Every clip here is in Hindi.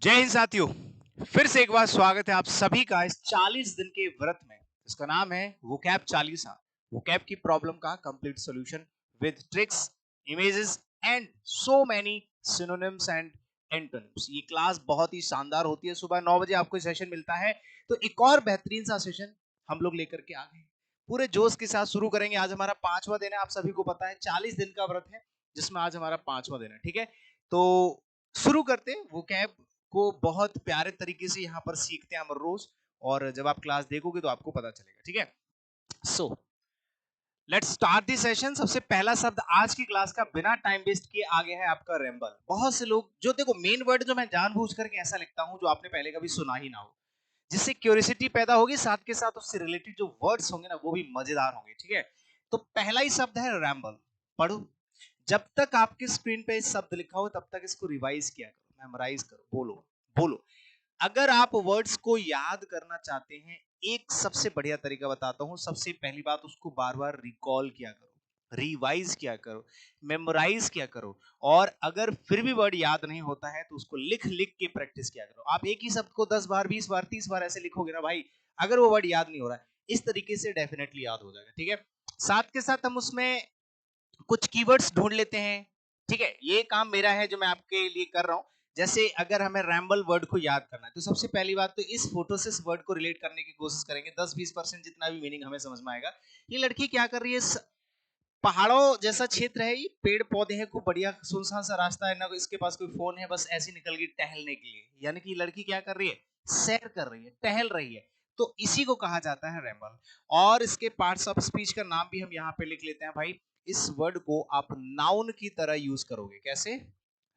जय हिंद साथियों। फिर से एक बार स्वागत है आप सभी का इस 40 दिन के व्रत में। इसका नाम है वोकैब 40। वोकैब की प्रॉब्लम का complete solution with tricks, images and so many synonyms and antonyms. ये क्लास बहुत ही शानदार होती है। सुबह 9 बजे आपको सेशन मिलता है, तो एक और बेहतरीन सा सेशन हम लोग लेकर के आ गए। पूरे जोश के साथ शुरू करेंगे। आज हमारा 5वां दिन है, आप सभी को पता है 40 दिन का व्रत है, जिसमें आज हमारा 5वां दिन है। ठीक है, तो शुरू करते हैं। वोकैब को बहुत प्यारे तरीके से यहाँ पर सीखते हैं हम रोज, और जब आप क्लास देखोगे तो आपको पता चलेगा। ठीक है, so let's start the session. सबसे पहला शब्द आज की क्लास का बिना टाइम वेस्ट किए आ गया है आपका रेम्बल। बहुत से लोग जो, देखो मेन वर्ड जो मैं जानबूझ करके ऐसा लिखता हूं जो आपने पहले कभी सुना ही ना हो, जिससे क्यूरियोसिटी पैदा होगी, साथ के साथ उससे रिलेटेड जो वर्ड्स होंगे ना वो भी मजेदार होंगे। ठीक है, तो पहला ही शब्द है रैम्बल। पढ़ो। जब तक आपकी स्क्रीन पे इस शब्द लिखा हो तब तक इसको रिवाइज किया करो, मेमोराइज करो, बोलो बोलो। अगर आप वर्ड्स को याद करना चाहते हैं, एक सबसे बढ़िया तरीका बताता हूं। सबसे पहली बात, उसको बार बार रिकॉल किया करो, रिवाइज किया करो, मेमोराइज किया करो। और अगर फिर भी वर्ड याद नहीं होता है तो उसको लिख लिख के प्रैक्टिस किया करो। आप एक ही शब्द को 10 बार, 20 बार, 30 बार ऐसे लिखोगे ना भाई, अगर वो वर्ड याद नहीं हो रहा है, इस तरीके से डेफिनेटली याद हो जाएगा। ठीक है, साथ के साथ हम उसमें कुछ कीवर्ड्स ढूंढ लेते हैं। ठीक है, ये काम मेरा है जो मैं आपके लिए कर रहा हूं। जैसे अगर हमें रैम्बल वर्ड को याद करना है, तो सबसे पहली बात तो इस फोटो से इस वर्ड को रिलेट करने की कोशिश करेंगे। 10-20% जितना भी मीनिंग हमें समझ में आएगा। ये लड़की क्या कर रही है, पहाड़ों जैसा क्षेत्र है, ये पेड़ पौधे हैं, खूब बढ़िया सुनसान सा रास्ता है ना, इसके पास कोई फोन है, बस ऐसी निकल गई टहलने के लिए। यानी कि लड़की क्या कर रही है, सैर कर रही है, टहल रही है। तो इसी को कहा जाता है रैम्बल। और इसके पार्ट्स ऑफ स्पीच का नाम भी हम यहाँ पे लिख लेते हैं भाई। इस वर्ड को आप नाउन की तरह यूज करोगे। कैसे?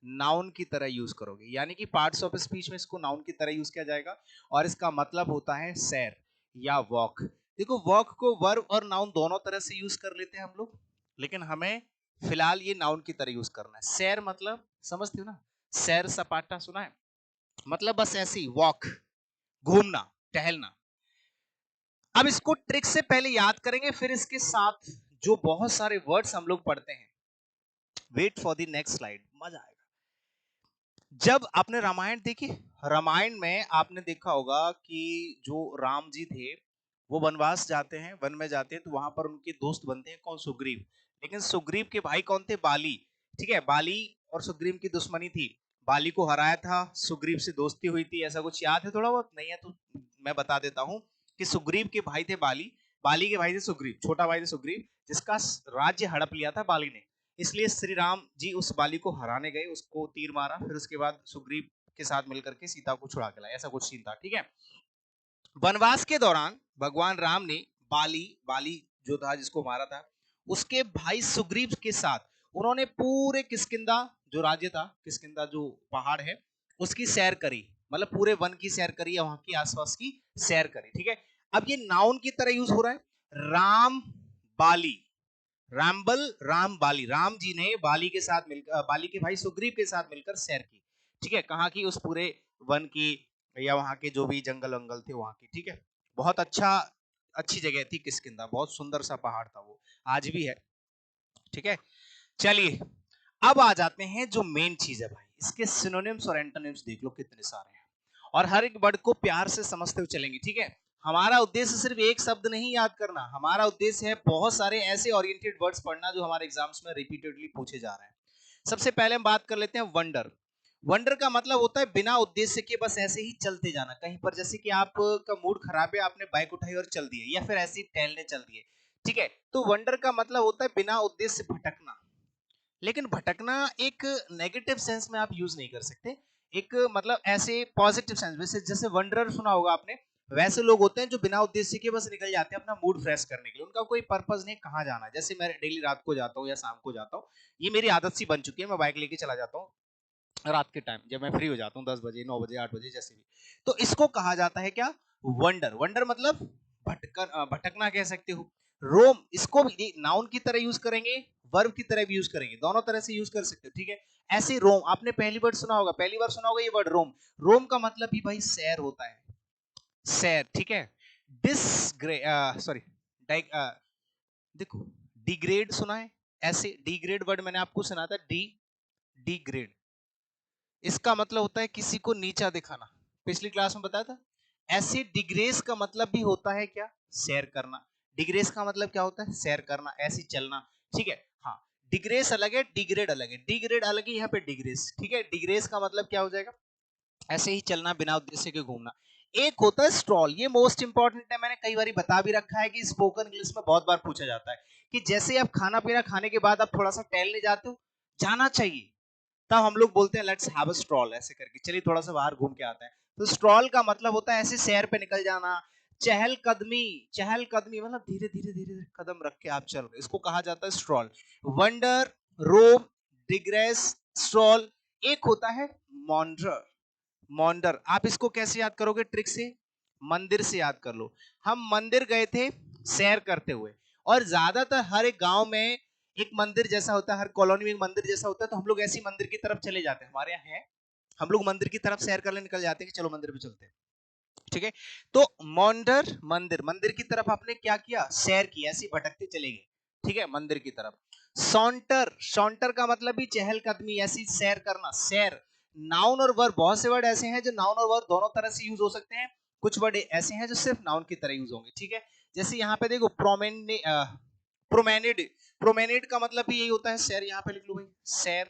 नाउन की तरह यूज करोगे, यानी कि पार्ट्स ऑफ स्पीच में इसको नाउन की तरह यूज किया जाएगा। और इसका मतलब होता है सैर या वॉक। देखो, वॉक को वर्ब और नाउन दोनों तरह से यूज कर लेते हैं हम लोग, लेकिन हमें फिलहाल ये नाउन की तरह यूज करना है। सैर मतलब समझते हो ना, सैर सपाटा सुना है, मतलब बस ऐसी वॉक, घूमना, टहलना। अब इसको ट्रिक से पहले याद करेंगे, फिर इसके साथ जो बहुत सारे वर्ड्स हम लोग पढ़ते हैं। Wait for the next slide, मजा आएगा। जब आपने रामायण देखी, रामायण में आपने देखा होगा कि जो राम जी थे वो वनवास जाते हैं, वन में जाते हैं, तो वहां पर उनके दोस्त बनते हैं। कौन? सुग्रीव। लेकिन सुग्रीव के भाई कौन थे? बाली। ठीक है, बाली और सुग्रीव की दुश्मनी थी। बाली को हराया था, सुग्रीव से दोस्ती हुई थी। ऐसा कुछ याद है? थोड़ा बहुत नहीं है तो मैं बता देता हूं कि सुग्रीव के भाई थे बाली, बाली के भाई थे सुग्रीव, छोटा भाई थे सुग्रीव, जिसका राज्य हड़प लिया था बाली ने। इसलिए श्री राम जी उस बाली को हराने गए, उसको तीर मारा, फिर उसके बाद सुग्रीव के साथ मिलकर के सीता को छुड़ा के लाया। ऐसा कुछ सीन था। ठीक है, वनवास के दौरान भगवान राम ने बाली, बाली जो था जिसको मारा था, उसके भाई सुग्रीव के साथ उन्होंने पूरे किष्किंधा जो राज्य था, किष्किंधा जो पहाड़ है, उसकी सैर करी। मतलब पूरे वन की सैर करी या वहां की आसपास की सैर करी। ठीक है, अब ये नाउन की तरह यूज हो रहा है। राम बाली, रामबल, राम बाली। राम जी ने बाली के साथ मिलकर, बाली के भाई सुग्रीव के साथ मिलकर सैर की। ठीक है, कहाँ की? उस पूरे वन की, या वहां के जो भी जंगल वंगल थे वहां की। ठीक है, बहुत अच्छा, अच्छी जगह थी किष्किंधा, बहुत सुंदर सा पहाड़ था वो, आज भी है। ठीक है, चलिए अब आ जाते हैं जो मेन चीज है भाई। इसके सिनोनिम्स और एंटोनिम्स देख लो कितने सारे हैं, और हर एक वर्ड को प्यार से समझते हुए चलेंगे। ठीक है, हमारा उद्देश्य सिर्फ एक शब्द नहीं याद करना, हमारा उद्देश्य है बहुत सारे ऐसे ओरिएंटेड वर्ड्स पढ़ना जो हमारे एग्जाम्स में रिपीटेडली पूछे जा रहे हैं। सबसे पहले हम बात कर लेते हैं वंडर। वंडर का मतलब होता है बिना उद्देश्य के बस ऐसे ही चलते जाना कहीं पर। जैसे कि आपका मूड खराब है, आपने बाइक उठाई और चल दिए, या फिर ऐसे ही टहलने चल दिए। ठीक है, तो वंडर का मतलब होता है बिना उद्देश्य भटकना। लेकिन भटकना एक नेगेटिव सेंस में आप यूज नहीं कर सकते, एक मतलब ऐसे पॉजिटिव सेंस। वैसे जैसे वंडरर सुना होगा आपने, वैसे लोग होते हैं जो बिना उद्देश्य के बस निकल जाते हैं अपना मूड फ्रेश करने के लिए, उनका कोई पर्पस नहीं कहाँ जाना है। जैसे मैं डेली रात को जाता हूँ या शाम को जाता हूँ, ये मेरी आदत सी बन चुकी है, मैं बाइक लेके चला जाता हूँ रात के टाइम, जब मैं फ्री हो जाता हूँ 10 बजे, 9 बजे, 8 बजे, जैसे भी। तो इसको कहा जाता है क्या? वंडर। वंडर मतलब भटकना कह सकते हो। रोम, इसको भी नाउन की तरह यूज करेंगे, वर्ब की तरह भी यूज करेंगे, दोनों तरह से यूज कर सकते हो। ठीक है, ऐसे रोम, आपने पहली वर्ड सुना होगा, पहली बार सुना होगा ये वर्ड रोम। रोम का मतलब भी भाई सैर होता है, सैर। ठीक है, डिसग्रे सॉरी देखो, डिग्रेड सुना है? ऐसे डिग्रेड वर्ड मैंने आपको सुना था, डी, डिग्रेड। इसका मतलब होता है किसी को नीचा दिखाना, पिछली क्लास में बताया था। ऐसे डिग्रेस का मतलब भी होता है क्या, शेयर करना। डिग्रेस का मतलब क्या होता है, शेयर करना, ऐसे चलना, ठीक है। हाँ, डिग्रेस अलग है, डिग्रेड अलग है, डिग्रेड अलग है, यहाँ पे डिग्रेस, ठीक है। डिग्रेस का मतलब क्या हो जाएगा, ऐसे ही चलना, बिना उद्देश्य के घूमना। एक होता है स्ट्रॉल, ये मोस्ट इंपॉर्टेंट है, मैंने कई बार बता भी रखा है कि स्पोकन इंग्लिश में बहुत बार पूछा जाता है कि जैसे आप खाना पीना खाने के बाद आप थोड़ा सा टहलने जाते हो, जाना चाहिए, तब हम लोग बोलते हैं लेट्स हैव अ स्ट्रॉल, ऐसे करके चलिए थोड़ा सा बाहर घूम के आते हैं। तो स्ट्रॉल का मतलब होता है ऐसे सैर पे निकल जाना, चहलकदमी। चहलकदमी मतलब धीरे धीरे धीरे धीरे कदम रख के आप चल रहे, इसको कहा जाता है स्ट्रॉल। वंडर, रोम, डिग्रेस, स्ट्रॉल। एक होता है मॉन्डर। मॉन्डर आप इसको कैसे याद करोगे, ट्रिक से, मंदिर से याद कर लो। हम मंदिर गए थे सैर करते हुए, और ज्यादातर हर एक गांव में एक मंदिर जैसा होता है, हर कॉलोनी में एक मंदिर जैसा होता है, तो हम लोग ऐसी मंदिर की तरफ चले जाते हैं, हमारे यहाँ है, हम लोग मंदिर की तरफ सैर करने निकल जाते हैं कि चलो मंदिर पे चलते हैं, ठीक है। तो मॉन्डर, मंदिर, मंदिर की तरफ आपने क्या किया, सैर की, ऐसे भटकते चले गए, ठीक है, मंदिर की तरफ। सॉन्टर, सॉन्टर का मतलब भी चहलकदमी, ऐसी सैर करना, सैर। नाउन और वर्ब, बहुत से वर्ड ऐसे हैं जो नाउन और वर्ब दोनों तरह से यूज हो सकते हैं, कुछ वर्ड ऐसे हैं जो सिर्फ नाउन की तरह यूज होंगे, ठीक है। जैसे यहाँ पे देखो प्रोमेनेड, प्रोमेनेड का मतलब भी यही होता है, सैर, यहाँ पे लिख लो भाई, सैर।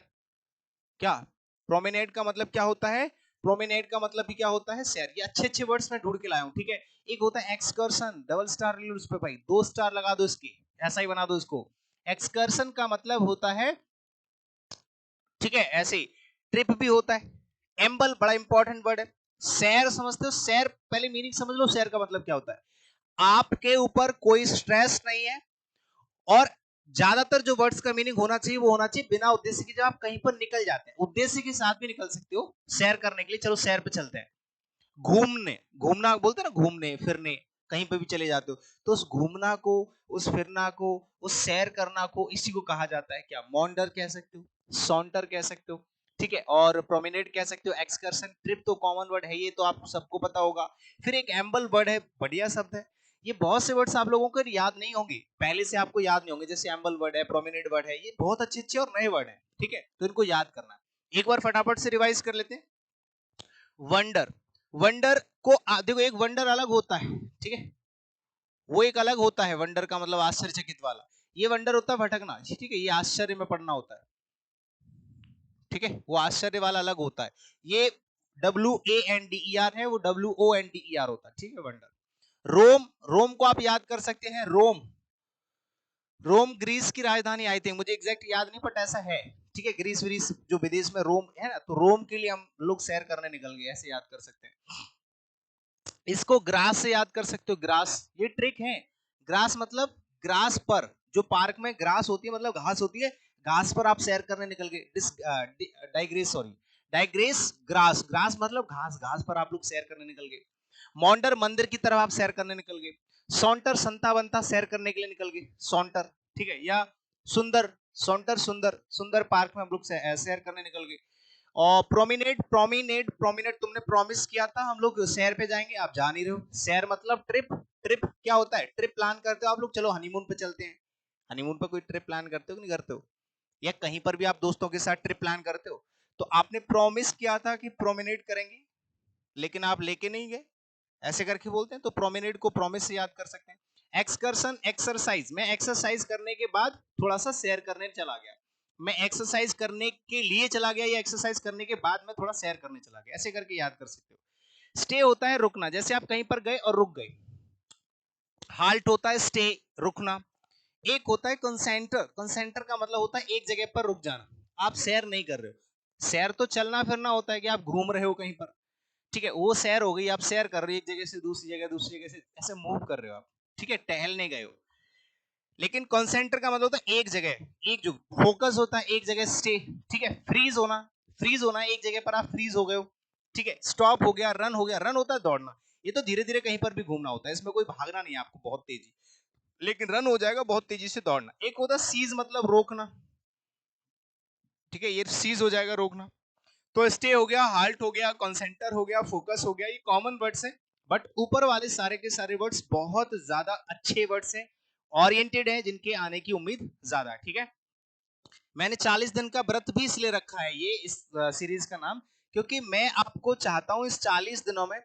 क्या, प्रोमेनेड का मतलब क्या होता है, प्रोमेनेड का मतलब भी क्या होता है, सैर। ये अच्छे अच्छे वर्ड्स मैं ढूंढ के लाया हूँ, ठीक है। एक होता है एक्सकर्शन, डबल स्टार ले लो उस पे भाई, 2 स्टार लगा दो इसके, ऐसा ही बना दो इसको। एक्सकर्शन का मतलब होता है, ठीक है, ऐसे ही। ट्रिप भी होता है। एम्बल बड़ा इंपॉर्टेंट वर्ड है। सैर समझते हो, सैर पहले मीनिंग समझ लो, सैर का मतलब क्या होता है, आपके ऊपर कोई स्ट्रेस नहीं है, और ज्यादातर जो वर्ड्स का मीनिंग होना चाहिए वो होना चाहिए बिना उद्देश्य के, जब आप कहीं पर निकल जाते हैं, उद्देश्य के साथ भी निकल सकते हो सैर करने के लिए, चलो सैर पे चलते हैं। घूमने, घूमना बोलते हैं ना, घूमने फिरने, कहीं पे भी चले जाते हो, तो उस घूमना को, उस फिरना को, उस सैर करना को, इसी को कहा जाता है क्या, मॉन्डर कह सकते हो, सॉन्टर कह सकते हो, ठीक है, और प्रोमेनेड कह सकते हो, एक्सकर्शन। ट्रिप तो कॉमन वर्ड है, ये तो आपको सबको पता होगा। फिर एक एम्बल वर्ड है, बढ़िया शब्द है। ये बहुत से वर्ड्स आप लोगों को याद नहीं होंगे, पहले से आपको याद नहीं होंगे, जैसे एम्बल वर्ड है, प्रोमेनेड वर्ड है, ये बहुत अच्छे अच्छे और नए वर्ड है, ठीक है, तो इनको याद करना। एक बार फटाफट से रिवाइज कर लेते हैं। वंडर, वंडर को देखो, एक वंडर अलग होता है, ठीक है, वो एक अलग होता है, वंडर का मतलब आश्चर्यचकित वाला। ये वंडर होता है भटकना, ठीक है, ये आश्चर्य में पड़ना होता है, ठीक है, वो आश्चर्य वाला अलग होता है। ये WANDER है, वो WONDER होता है, ठीक है, वंडर। रोम, रोम को आप याद कर सकते हैं, रोम, रोम ग्रीस की राजधानी, आई थिंक, मुझे एग्जैक्ट याद नहीं, बट ऐसा है, ठीक है, ग्रीस व्रीस जो विदेश में रोम है ना, तो रोम के लिए हम लोग सैर करने निकल गए, ऐसे याद कर सकते हैं। इसको ग्रास से याद कर सकते हो, ग्रास, ये ट्रिक है। ग्रास मतलब ग्रास पर, जो पार्क में ग्रास होती है मतलब घास होती है, घास पर आप सैर करने निकल गए, digress, sorry, digress, grass, grass मतलब घास, घास पर आप लोग सैर करने निकल गए। मॉन्डर, मंदिर की तरफ आप सैर करने निकल गए। सॉन्टर, संता बनता सैर करने के लिए निकल गए, सॉन्टर, ठीक है, या सुंदर, सॉन्टर, सुंदर, सुंदर पार्क में हम लोग सैर करने निकल गए। और प्रोमिनेट, प्रोमिनेट, प्रोमिनेट तुमने प्रॉमिस किया था हम लोग सैर पे जाएंगे, आप जा नहीं रहे हो। सैर मतलब ट्रिप, ट्रिप क्या होता है, ट्रिप प्लान करते हो आप लोग, चलो हनीमून पे चलते हैं। हनीमून पे कोई ट्रिप प्लान करते हो कि नहीं करते हो, या कहीं पर भी आप दोस्तों के साथ ट्रिप प्लान करते हो, तो आपने प्रॉमिस किया था कि प्रोमिनेट करेंगे, लेकिन आप लेके नहीं गए, ऐसे करके बोलते हैं, तो प्रोमिनेट को प्रॉमिस से याद कर सकते हैं। एक्सकर्शन, एक्सरसाइज, मैं एक्सरसाइज करने के बाद थोड़ा सा सैर करने चला गया, मैं एक्सरसाइज करने के लिए चला गया, या एक्सरसाइज करने के बाद मैं थोड़ा सैर करने चला गया, ऐसे करके याद कर सकते हो। स्टे होता है रुकना, जैसे आप कहीं पर गए और रुक गए। हाल्ट होता है स्टे, रुकना। एक होता है कंसेंटर, कंसेंटर का मतलब होता है एक जगह पर रुक जाना, आप सैर नहीं कर रहे हो, सैर तो चलना फिरना होता है कि आप घूम रहे हो कहीं पर, ठीक है, वो सैर हो गई, आप सैर कर रहे हो, एक जगह से दूसरी जगह, दूसरी जगह से ऐसे मूव कर रहे हो आप, ठीक है, टहलने गए हो। लेकिन कॉन्सेंटर का मतलब होता है एक जगह, एक जो फोकस होता है एक जगह, स्टे, ठीक है, फ्रीज होना, फ्रीज होना एक जगह पर आप फ्रीज हो गए हो, ठीक है, स्टॉप हो गया, रन हो गया, रन होता है दौड़ना, ये तो धीरे धीरे कहीं पर भी घूमना होता है, इसमें कोई भागना नहीं है आपको बहुत तेजी, लेकिन रन हो जाएगा बहुत तेजी से दौड़ना। एक होता है सीज, मतलब रोकना, ठीक है, ये सीज हो जाएगा, रोकना। तो स्टे हो गया, हाल्ट हो गया, कॉन्सेंटर हो गया, फोकस हो गया, ये कॉमन वर्ड्स हैं, बट ऊपर वाले सारे के सारे वर्ड्स बहुत ज्यादा अच्छे वर्ड्स हैं, ओरिएंटेड हैं, जिनके आने की उम्मीद ज्यादा है, ठीक है। मैंने 40 दिन का व्रत भी इसलिए रखा है ये, इस सीरीज का नाम, क्योंकि मैं आपको चाहता हूं इस 40 दिनों में,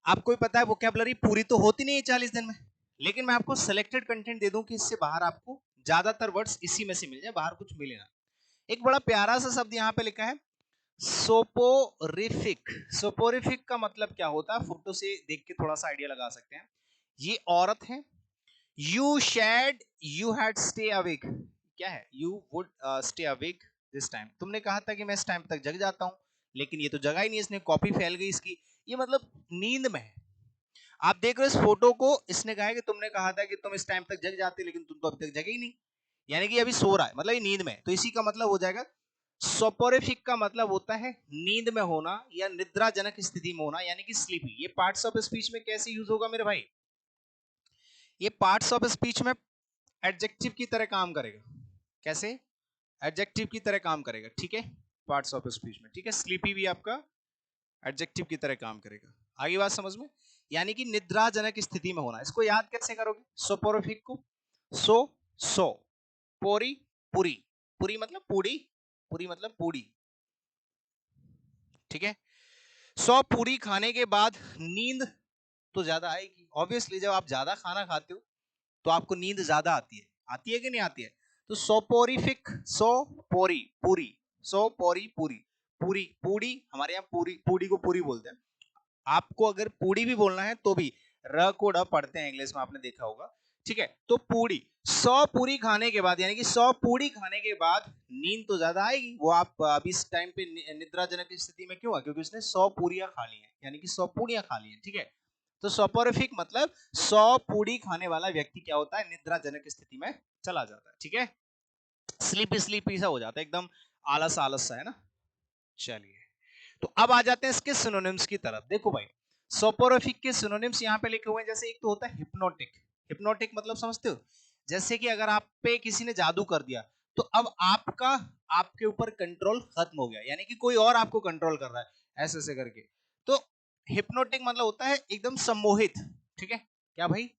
आपको भी पता है वोकैबुलरी पूरी तो होती नहीं है 40 दिन में, लेकिन मैं आपको सिलेक्टेड कंटेंट दे दूं कि इससे बाहर आपको ज्यादातर वर्ड्स इसी में से मिल जाए, बाहर कुछ मिले ना। एक बड़ा प्यारा सा शब्द यहाँ पे लिखा है सोपोरिफिक। सोपोरिफिक का मतलब क्या होता है, फोटो से देख के थोड़ा सा आइडिया लगा सकते हैं। ये औरत है। You should you had stay awake, क्या है, you would stay awake this time, तुमने कहा था कि मैं इस टाइम तक जग जाता हूं, लेकिन ये तो जगा ही नहीं, इसने कॉपी फैल गई इसकी, ये मतलब नींद में है। आप देख रहे हो इस फोटो को, इसने कहा है कि तुमने कहा था कि तुम इस टाइम तक जग जाते, लेकिन तुम तो अभी तक जगे ही नहीं, यानी कि अभी सो रहा है, मतलब ये नींद में है। तो इसी का मतलब हो जाएगा सोपोरिफिक का मतलब होता है नींद में होना या निद्राजनक स्थिति में होना, यानी कि स्लीपी। ये पार्ट्स ऑफ स्पीच में कैसे यूज होगा मेरे भाई, ये पार्ट्स ऑफ स्पीच में एडजेक्टिव की तरह काम करेगा। कैसे, एडजेक्टिव की तरह काम करेगा, ठीक है, पार्ट्स ऑफ स्पीच में, ठीक है। स्लीपी भी आपका एडजेक्टिव की तरह काम करेगा। आगे बात समझ में, यानी कि निद्राजनक स्थिति में होना। इसको याद कैसे करोगे, सोपोरिफिक को, सो पोरी पुरी, पुरी मतलब पूड़ी, पूरी मतलब पूड़ी, ठीक है। सौ पूरी खाने के बाद नींद तो ज्यादा आएगी, ऑब्वियसली जब आप ज्यादा खाना खाते हो तो आपको नींद ज्यादा आती है कि नहीं आती है। तो सोपोरिफिक, सो पोरी पूरी, सो पोरी पूरी, पूरी पूड़ी, हमारे यहाँ पूरी, पूड़ी को पूरी बोलते हैं। आपको अगर पूड़ी भी बोलना है तो भी र को ड पढ़ते हैं इंग्लिश में, आपने देखा होगा, ठीक है। तो पूड़ी, 100 पूरी खाने के बाद, यानी कि 100 पूड़ी खाने के बाद नींद तो ज्यादा आएगी। वो आप अभी इस टाइम पे निद्राजनक स्थिति में क्यों है, क्योंकि उसने 100 पूरियां खा ली हैं, यानी कि 100 पूड़ियां खा ली हैं, ठीक है। तो सोपोरिफिक मतलब 100 पूड़ी खाने वाला व्यक्ति क्या होता है, निद्राजनक स्थिति में चला जाता है, ठीक है। स्लीपी स्लीपी सा हो जाता है, एकदम आलस आलस सा, है ना। चलिए, तो अब आ जाते हैं इसके सिनोनिम्स की तरफ। देखो भाई, सोपोरिफिक के सिनोनिम्स यहाँ पे लिखे हुए हैं। जैसे एक तो होता है हिप्नोटिक। हिप्नोटिक मतलब समझते हो, जैसे कि अगर आप पे किसी ने जादू कर दिया, तो अब आपका आपके ऊपर कंट्रोल खत्म हो गया, यानी कि कोई और आपको कंट्रोल कर रहा है ऐसे ऐसे करके। तो हिप्नोटिक मतलब होता है एकदम सम्मोहित, ठीक है। क्या भाई,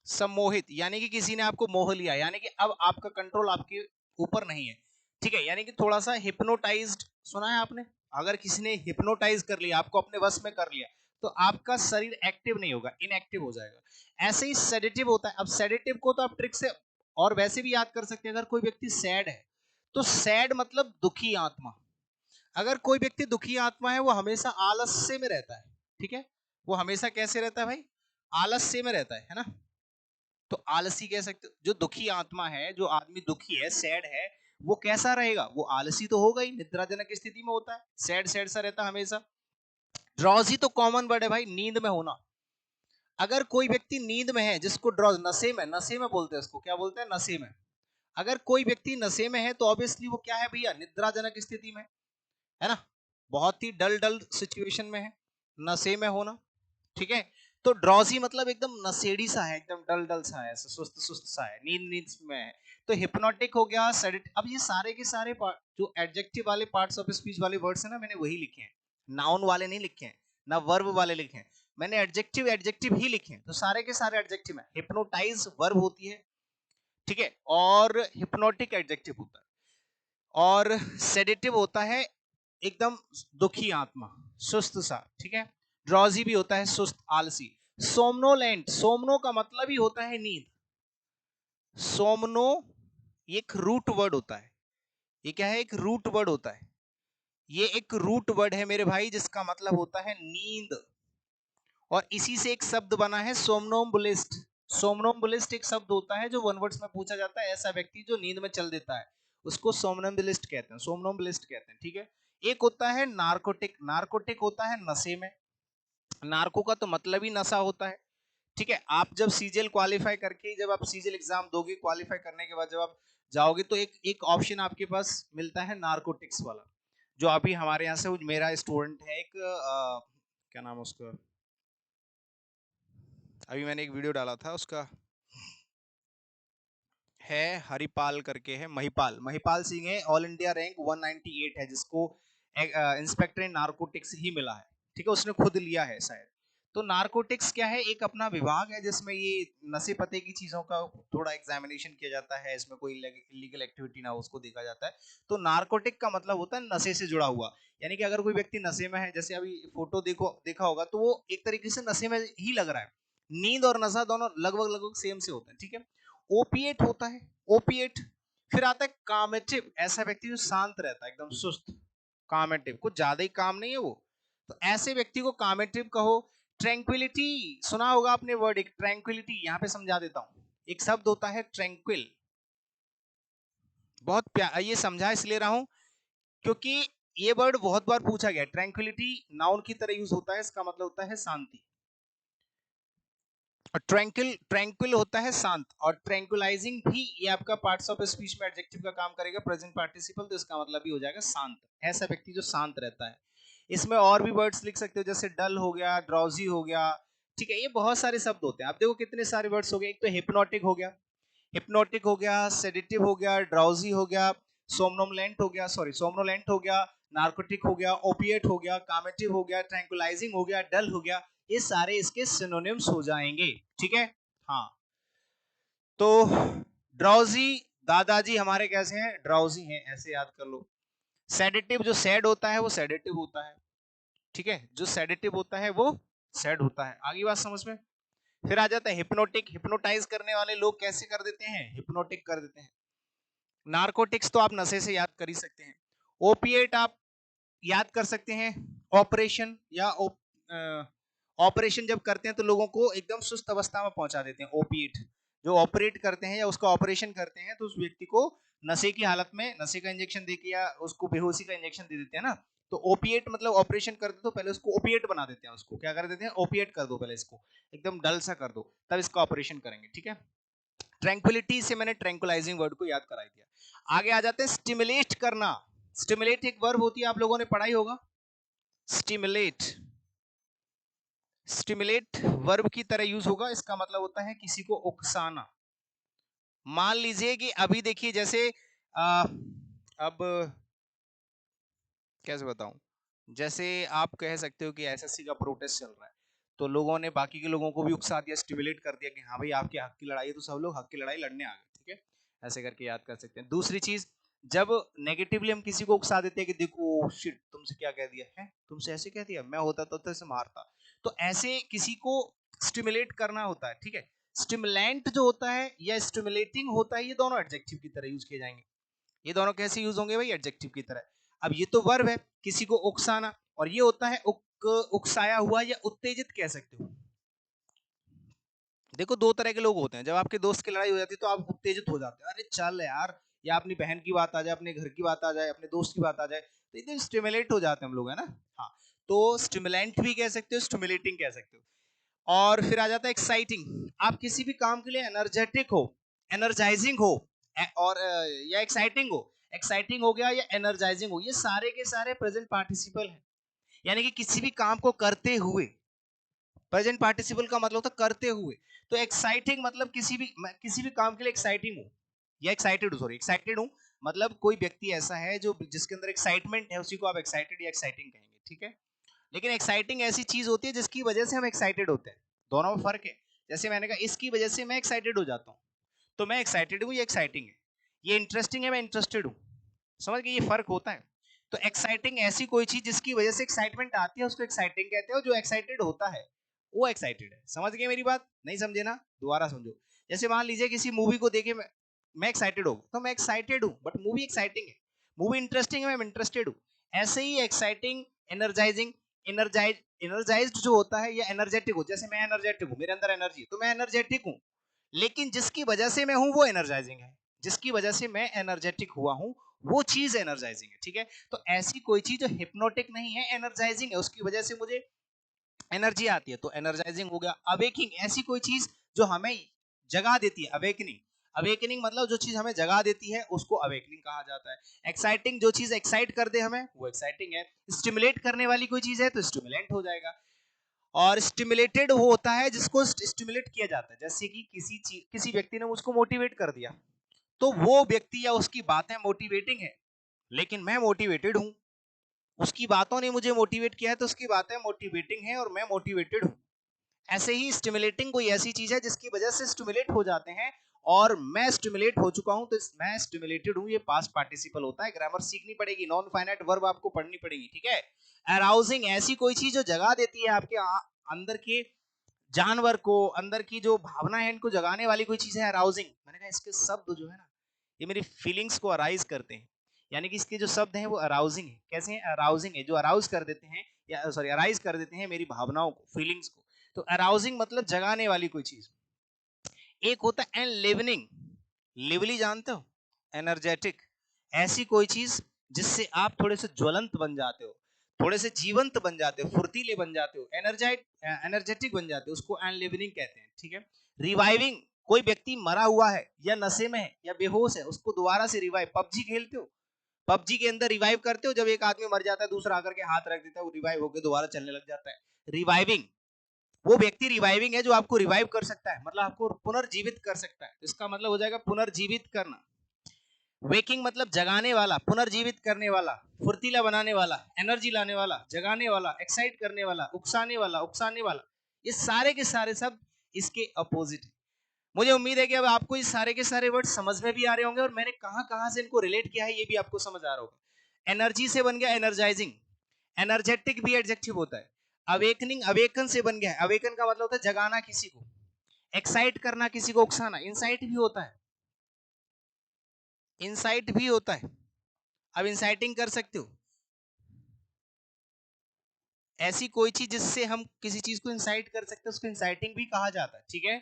सम्मोहित, यानी कि किसी ने आपको मोह लिया, यानी कि अब आपका कंट्रोल आपके ऊपर नहीं है, ठीक है। यानी कि थोड़ा सा हिप्नोटाइज्ड, सुना है आपने, अगर किसी ने हिप्नोटाइज कर लिया, आपको अपने वश में कर लिया, तो आपका शरीर एक्टिव नहीं होगा, इनएक्टिव हो जाएगा। ऐसे ही सेडेटिव होता है। अब सेडेटिव को तो आप ट्रिक से और वैसे भी याद कर सकते हैं। अगर कोई व्यक्ति सैड है, तो सैड मतलब दुखी आत्मा। अगर कोई व्यक्ति दुखी आत्मा है, वो हमेशा आलस्य में रहता है, ठीक है। वो हमेशा कैसे रहता है भाई, आलस्य में रहता है ना। तो आलसी कह सकते हो, जो दुखी आत्मा है, जो आदमी दुखी है, सैड है, वो कैसा रहेगा, वो आलसी तो होगा ही, निद्राजनक स्थिति में होता है, सैड सैड सा रहता है हमेशा। ड्रॉजी तो कॉमन वर्ड है भाई, नींद में होना। अगर कोई व्यक्ति नींद में है, जिसको ड्रॉज, नशे में बोलते हैं उसको, क्या बोलते हैं, नशे में। अगर कोई व्यक्ति नशे में है, तो ऑब्वियसली वो क्या है भैया, निद्राजनक स्थिति में, है ना, बहुत ही डल डल सिचुएशन में है, नशे में होना, ठीक है। तो ड्रॉजी मतलब एकदम नशेड़ी सा है, एकदम डल डल सा है, ऐसा सुस्त सुस्त सा है, नींद नींद में है। तो हिप्नोटिक हो गया, सेडेटिव। अब ये सारे के सारे जो एडजेक्टिव वाले पार्ट्स ऑफ स्पीच वाले वर्ड्स हैं ना, मैंने वही लिखे हैं, नाउन वाले नहीं लिखे हैं, ना वर्ब वाले लिखे हैं, मैंने एडजेक्टिव एडजेक्टिव ही लिखे हैं। तो सारे के सारे एडजेक्टिव में हिप्नोटाइज वर्ब होती है, ठीक है, और हिप्नोटिक एडजेक्टिव होता है, और सेडेटिव होता है एकदम दुखी आत्मा, सुस्त सा, ठीक है। ड्रॉजी भी होता है सुस्त आलसी। सोमनोलेंट, सोमनो का मतलब ही होता है नींद। सोमनो ये एक रूट वर्ड होता है। ये क्या है, एक रूट वर्ड होता है। ये एक रूट वर्ड है मेरे भाई, जिसका मतलब होता है नींद, और इसी से एक शब्द बना है सोमनोम्बुलिस्ट। सोमनोम्बुलिस्ट एक शब्द होता है जो वन वर्ड्स में पूछा जाता है, ऐसा व्यक्ति जो नींद में चल देता है, उसको सोमनोम्बुलिस्ट कहते हैं, सोमनोम्बुलिस्ट कहते हैं, ठीक है। एक होता है नार्कोटिक। नार्कोटिक होता है नशे में। नार्को का तो मतलब ही नशा होता है, ठीक है। आप जब सीजीएल क्वालिफाई करके, जब आप सीजीएल एग्जाम दोगे, क्वालिफाई करने के बाद जब आप जाओगे, तो एक एक ऑप्शन आपके पास मिलता है नार्कोटिक्स वाला, जो अभी हमारे यहाँ से मेरा स्टूडेंट है एक, क्या नाम है उसका, अभी मैंने एक वीडियो डाला था उसका, है हरिपाल करके है, महिपाल, महिपाल सिंह है, ऑल इंडिया रैंक 198 है, जिसको इंस्पेक्टर इन नार्कोटिक्स ही मिला है, ठीक है, उसने खुद लिया है शायद। तो नारकोटिक्स क्या है, एक अपना विभाग है जिसमें ये नशे पते की चीजों का थोड़ा एग्जामिनेशन किया जाता है, इसमें कोई इलीगल एक्टिविटी ना हो उसको देखा जाता है। तो नारकोटिक का मतलब होता है नशे से जुड़ा हुआ, यानी कि अगर कोई व्यक्ति नशे में है, जैसे अभी फोटो देखा होगा, तो वो एक तरीके से नशे में ही लग रहा है। नींद और नशा दोनों लगभग लगभग सेम से होते हैं, ठीक है। ओपिएट होता है, ओपिएट। फिर आता है कामेटिव, ऐसा व्यक्ति जो शांत रहता है, एकदम सुस्त। कामेटिव, कुछ ज्यादा ही काम नहीं है वो, तो ऐसे व्यक्ति को कामेटिव कहो। ट्रैंक्विलिटी, सुना होगा आपने वर्ड एक ट्रैंक्विलिटी, यहां पे समझा देता हूं। एक शब्द होता है ट्रैंक्विल, बहुत प्यार, ये समझा इसलिए रहा हूं क्योंकि ये वर्ड बहुत बार पूछा गया। ट्रैंक्विलिटी नाउन की तरह यूज होता है, इसका मतलब होता है शांति। और ट्रैंक्विल होता है शांत, और ट्रैंक्विलाइजिंग भी ये आपका पार्ट्स ऑफ स्पीच में एडजेक्टिव का काम करेगा, प्रेजेंट पार्टिसिपल, तो इसका मतलब भी हो जाएगा शांत। ऐसा व्यक्ति जो शांत रहता है। इसमें और भी वर्ड्स लिख सकते हो, जैसे डल हो गया, ड्राउजी हो गया, ठीक है। ये बहुत सारे शब्द होते हैं, आप देखो कितने सारे वर्ड्स हो गए। एक तो हिप्नोटिक हो गया, हिप्नोटिक हो गया, सेडेटिव हो गया, ड्राउजी हो गया, सोमनोलेंट हो गया, सॉरी सोमनोलेंट हो गया, नार्कोटिक हो गया, ओपिएट हो गया, कामेटिव हो गया, ट्रैंक्विलाइजिंग हो गया, डल हो गया। ये सारे इसके सिनोनिम्स हो जाएंगे, ठीक है। हाँ, तो ड्राउजी, दादाजी हमारे कैसे हैं, ड्राउजी हैं, ऐसे याद कर लो। सेडेटिव, जो सैड होता है वो सेडेटिव होता है, ठीक है। जो सेडेटिव होता है वो सैड होता है। आगे बात समझ में। फिर आ जाता है हिप्नोटिक, हिप्नोटाइज करने वाले लोग कैसे कर देते हैं, हिप्नोटिक कर देते हैं। नार्कोटिक्स तो आप नशे से याद कर ही सकते हैं। ओपिएट आप याद कर सकते हैं, ऑपरेशन या ऑपरेशन जब करते हैं तो लोगों को एकदम सुस्त अवस्था में पहुंचा देते हैं। ओपिएट जो ऑपरेट करते हैं या उसका ऑपरेशन करते हैं, तो उस व्यक्ति को नशे की हालत में नशे का इंजेक्शन देके या उसको बेहोशी का इंजेक्शन दे देते हैं ना। तो ओपिएट मतलब ऑपरेशन कर दो तो पहले उसको ओपिएट बना देते हैं, उसको क्या कर देते हैं, ओपिएट कर दो, पहले इसको एकदम डल सा कर दो, तब इसका ऑपरेशन करेंगे, ठीक है। ट्रैंक्विलिटी से मैंने ट्रैंक्विलाइजिंग वर्ड को याद करा दिया। आगे आ जाते हैं स्टिमुलेट करना। स्टिमुलेट एक वर्ब होती है, आप लोगों ने पढ़ा ही होगा। स्टिमुलेट, स्टिमुलेट वर्ब की तरह यूज होगा, इसका मतलब होता है किसी को उकसाना। मान लीजिए कि अभी देखिए, जैसे अब कैसे बताऊं, जैसे आप कह सकते हो कि एसएससी का प्रोटेस्ट चल रहा है, तो लोगों ने बाकी के लोगों को भी उकसा दिया, स्टिमुलेट कर दिया कि हाँ भाई आपके हक की लड़ाई है, तो सब लोग हक की लड़ाई लड़ने आ गए, ठीक है। ऐसे करके याद कर सकते हैं। दूसरी चीज, जब नेगेटिवली हम किसी को उकसा देते हैं कि देखो शिट तुमसे क्या कह दिया है, तुमसे ऐसे कह दिया, मैं होता तो तुझसे मारता, तो ऐसे किसी को स्टिमुलेट करना होता है, ठीक है। स्टिमुलेंट जो होता है या स्टिमुलेटिंग होता है, ये दोनों एडजेक्टिव की तरह यूज किए जाएंगे। ये दोनों कैसे यूज होंगे भाई, एडजेक्टिव की तरह। अब ये तो वर्ब है, किसी को उकसाना, और ये होता है उकसाया हुआ या उत्तेजित कह सकते हो। देखो दो तरह के लोग होते हैं, जब आपके दोस्त की लड़ाई हो जाती है तो आप उत्तेजित हो जाते हैं, अरे चल यार, या अपनी बहन की बात आ जाए, अपने घर की बात आ जाए, अपने दोस्त की बात आ जाए, तो एकदम स्टिमुलेट हो जाते हैं हम लोग, है ना। हाँ, तो स्टिमुलेंट भी कह सकते हो, स्टिमुलेटिंग कह सकते हो। और फिर आ जाता है एक्साइटिंग। आप किसी भी काम के लिए एनर्जेटिक हो, एनर्जाइजिंग हो, और या एक्साइटिंग हो, एक्साइटिंग हो गया या एनर्जाइजिंग हो, ये सारे के सारे प्रेजेंट पार्टिसिपल हैं। यानी कि किसी भी काम को करते हुए, प्रेजेंट पार्टिसिपल का मतलब होता है करते हुए। तो एक्साइटिंग मतलब किसी भी काम के लिए एक्साइटिंग हूँ या एक्साइटेड हूँ, सॉरी एक्साइटेड हूँ, मतलब कोई व्यक्ति ऐसा है जो जिसके अंदर एक्साइटमेंट है, उसी को आप एक्साइटेड या एक्साइटिंग कहेंगे, ठीक है। लेकिन एक्साइटिंग ऐसी चीज होती है जिसकी वजह से हम एक्साइटेड होते हैं, दोनों में फर्क है। जैसे मैंने कहा इसकी वजह से मैं एक्साइटेड हो जाता हूँ, तो मैं एक्साइटेड हूँ, ये एक्साइटिंग है। ये इंटरेस्टिंग है, मैं इंटरेस्टेड हूँ। समझ गए, ये फर्क होता है। तो एक्साइटिंग ऐसी कोई चीज जिसकी वजह से एक्साइटमेंट आती है, उसको एक्साइटिंग कहते हैं, और जो एक्साइटेड होता है वो एक्साइटेड है। समझ गए मेरी बात, नहीं समझे ना, दोबारा समझो। जैसे मान लीजिए किसी मूवी को देखे मैं एक्साइटेड हूँ, तो मैं एक्साइटेड हूँ, बट मूवी एक्साइटिंग है। मूवी इंटरेस्टिंग है, मैं इंटरेस्टेड हूँ। ऐसे ही एक्साइटिंग, एनर्जाइजिंग, एनर्जाइज्ड जो होता है या एनर्जेटिक हो, जैसे मैं एनर्जेटिक हूँ, मेरे अंदर एनर्जी है, तो मैं एनर्जेटिक हूँ। लेकिन जिसकी वजह से मैं हूं वो एनर्जाइजिंग है, जिसकी वजह से मैं एनर्जेटिक हुआ हूं वो चीज एनर्जाइजिंग है, ठीक है। तो ऐसी कोई चीज जो हिप्नोटिक नहीं है, एनर्जाइजिंग है, उसकी वजह से मुझे एनर्जी आती है, तो एनर्जाइजिंग हो गया। अवेकिंग ऐसी कोई चीज जो हमें जगा देती है, अवेकनिंग। अवेकनिंग मतलब जो चीज हमें जगा देती है उसको अवेकनिंग कहा जाता है। एक्साइटिंग, जो चीज एक्साइट कर दे हमें, वो एक्साइटिंग है। स्टिमुलेट करने वाली कोई चीज है तो स्टिमुलेंट हो जाएगा। और स्टिमुलेटेड वो होता है जिसको स्टिमुलेट किया जाता है, जैसे कि किसी व्यक्ति ने मुझको मोटिवेट कर दिया, तो वो व्यक्ति या उसकी बातें मोटिवेटिंग है, लेकिन मैं मोटिवेटेड हूं। उसकी बातों ने मुझे मोटिवेट किया है, तो उसकी बातें मोटिवेटिंग है और मैं मोटिवेटेड हूं। ऐसे ही स्टिमुलेटिंग कोई ऐसी चीज है जिसकी वजह से स्टिमुलेट हो जाते हैं, और मैं स्टिमुलेट हो चुका हूं, तो मैं स्टिमुलेटेड हूं, ये पास्ट पार्टिसिपल होता है। ग्रामर सीखनी पड़ेगी, नॉन फाइनाइट वर्ब आपको पढ़नी पड़ेगी, ठीक है। अराउजिंग ऐसी कोई चीज जो जगा देती है आपके अंदर के जानवर को, अंदर की जो भावना है इनको जगाने वाली कोई चीज है अराउजिंग। मैंने कहा इसके शब्द जो है ना, ये मेरी फीलिंग्स को अराइज करते हैं, यानी कि इसके जो शब्द हैं वो अराउजिंग है। कैसे हैं? अराउजिंग है, जो अराउज कर देते हैं, या सॉरी अराइज कर देते हैं मेरी भावनाओं को, फीलिंग्स को। तो अराउजिंग मतलब जगाने वाली कोई चीज। एक होता है एनलिवनिंग, लिवली जानते हो, एनर्जेटिक, ऐसी कोई चीज जिससे आप थोड़े से ज्वलंत बन जाते हो, थोड़े से जीवंत बन जाते हो, फुर्तीले बन जाते हो, एनर्जेटिक बन जाते हो, उसको एनलिवनिंग कहते हैं, ठीक है। रिवाइविंग, कोई व्यक्ति मरा हुआ है या नशे में है या बेहोश है, उसको दोबारा से रिवाइव, पबजी खेलते हो, पबजी के अंदर रिवाइव करते हो, जब एक आदमी मर जाता है दूसरा आकर के हाथ रख देता है, वो रिवाइव होकर दोबारा चलने लग जाता है। रिवाइविंग, वो व्यक्ति रिवाइविंग है जो आपको रिवाइव कर सकता है, मतलब आपको पुनर्जीवित कर सकता है, इसका मतलब हो जाएगा पुनर्जीवित करना। वेकिंग मतलब जगाने वाला, पुनर्जीवित करने वाला, फुर्तीला बनाने वाला, एनर्जी लाने वाला, जगाने वाला, एक्साइट करने वाला, उकसाने वाला, ये सारे के सारे सब इसके अपोजिट है। मुझे उम्मीद है कि अब आपको ये सारे के सारे वर्ड समझ में भी आ रहे होंगे, और मैंने कहां कहां से इनको रिलेट किया है ये भी आपको समझ आ रहा होगा। एनर्जी से बन गया एनर्जाइजिंग, एनर्जेटिक भी एडजेक्टिव होता है। अवेकनिंग, अवेकन से बन गया है, अवेकन का मतलब होता है जगाना किसी को, एक्साइट करना किसी को, उकसाना। इंसाइट भी होता है, इंसाइट भी होता है। अब इंसाइटिंग कर सकते हो, ऐसी कोई चीज जिससे हम किसी चीज को इंसाइट कर सकते हैं उसको इंसाइटिंग भी कहा जाता है, ठीक है।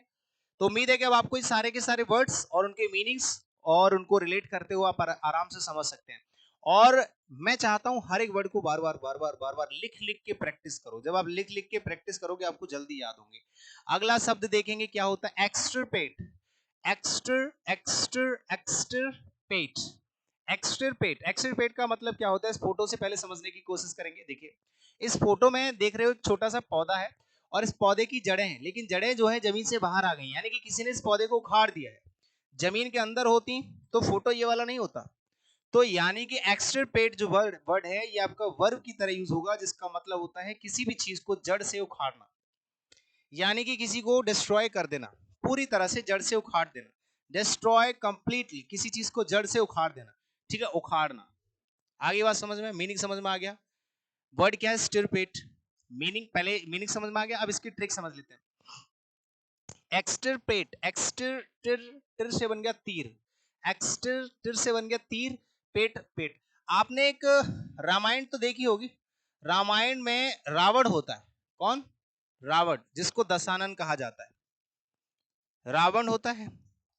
तो उम्मीद है कि अब आपको ये सारे के सारे वर्ड्स और उनके मीनिंग्स और उनको रिलेट करते हुए आप आराम से समझ सकते हैं। और मैं चाहता हूं हर एक वर्ड को बार बार लिख लिख के प्रैक्टिस करो। जब आप लिख लिख के प्रैक्टिस करोगे आपको जल्दी याद होंगे। अगला शब्द देखेंगे क्या होता है, एक्सटरपेट। एक्सटरपेट, एक्सटरपेट, एक्सटरपेट का मतलब क्या होता है, इस फोटो से पहले समझने की कोशिश करेंगे। देखिए इस फोटो में देख रहे हो एक छोटा सा पौधा है, और इस पौधे की जड़ें हैं, लेकिन जड़ें जो है जमीन से बाहर आ गई, यानी कि किसी ने इस पौधे को उखाड़ दिया है। जमीन के अंदर होती तो फोटो ये वाला नहीं होता। तो यानी कि एक्सटरपेट जो वर्ड वर्ड है ये आपका वर्ब की तरह यूज होगा, जिसका मतलब होता है किसी भी चीज को जड़ से उखाड़ना, यानी कि किसी को डिस्ट्रॉय कर देना, पूरी तरह से जड़ से उखाड़ देना। डिस्ट्रॉय कंप्लीटली, किसी चीज को जड़ से उखाड़ देना, ठीक है, उखाड़ना। आगे बात समझ में, मीनिंग समझ में आ गया। वर्ड क्या है, स्टिरपेट। मीनिंग, पहले मीनिंग समझ में आ गया, अब इसकी ट्रिक समझ लेते हैं। एक्सटरपेट, एक्सटर टिर से बन गया तीर, एक्सटर से बन गया तीर, पेट पेट। आपने एक रामायण तो देखी होगी, रामायण में रावण होता है, कौन, रावण, जिसको दशानन कहा जाता है। रावण होता है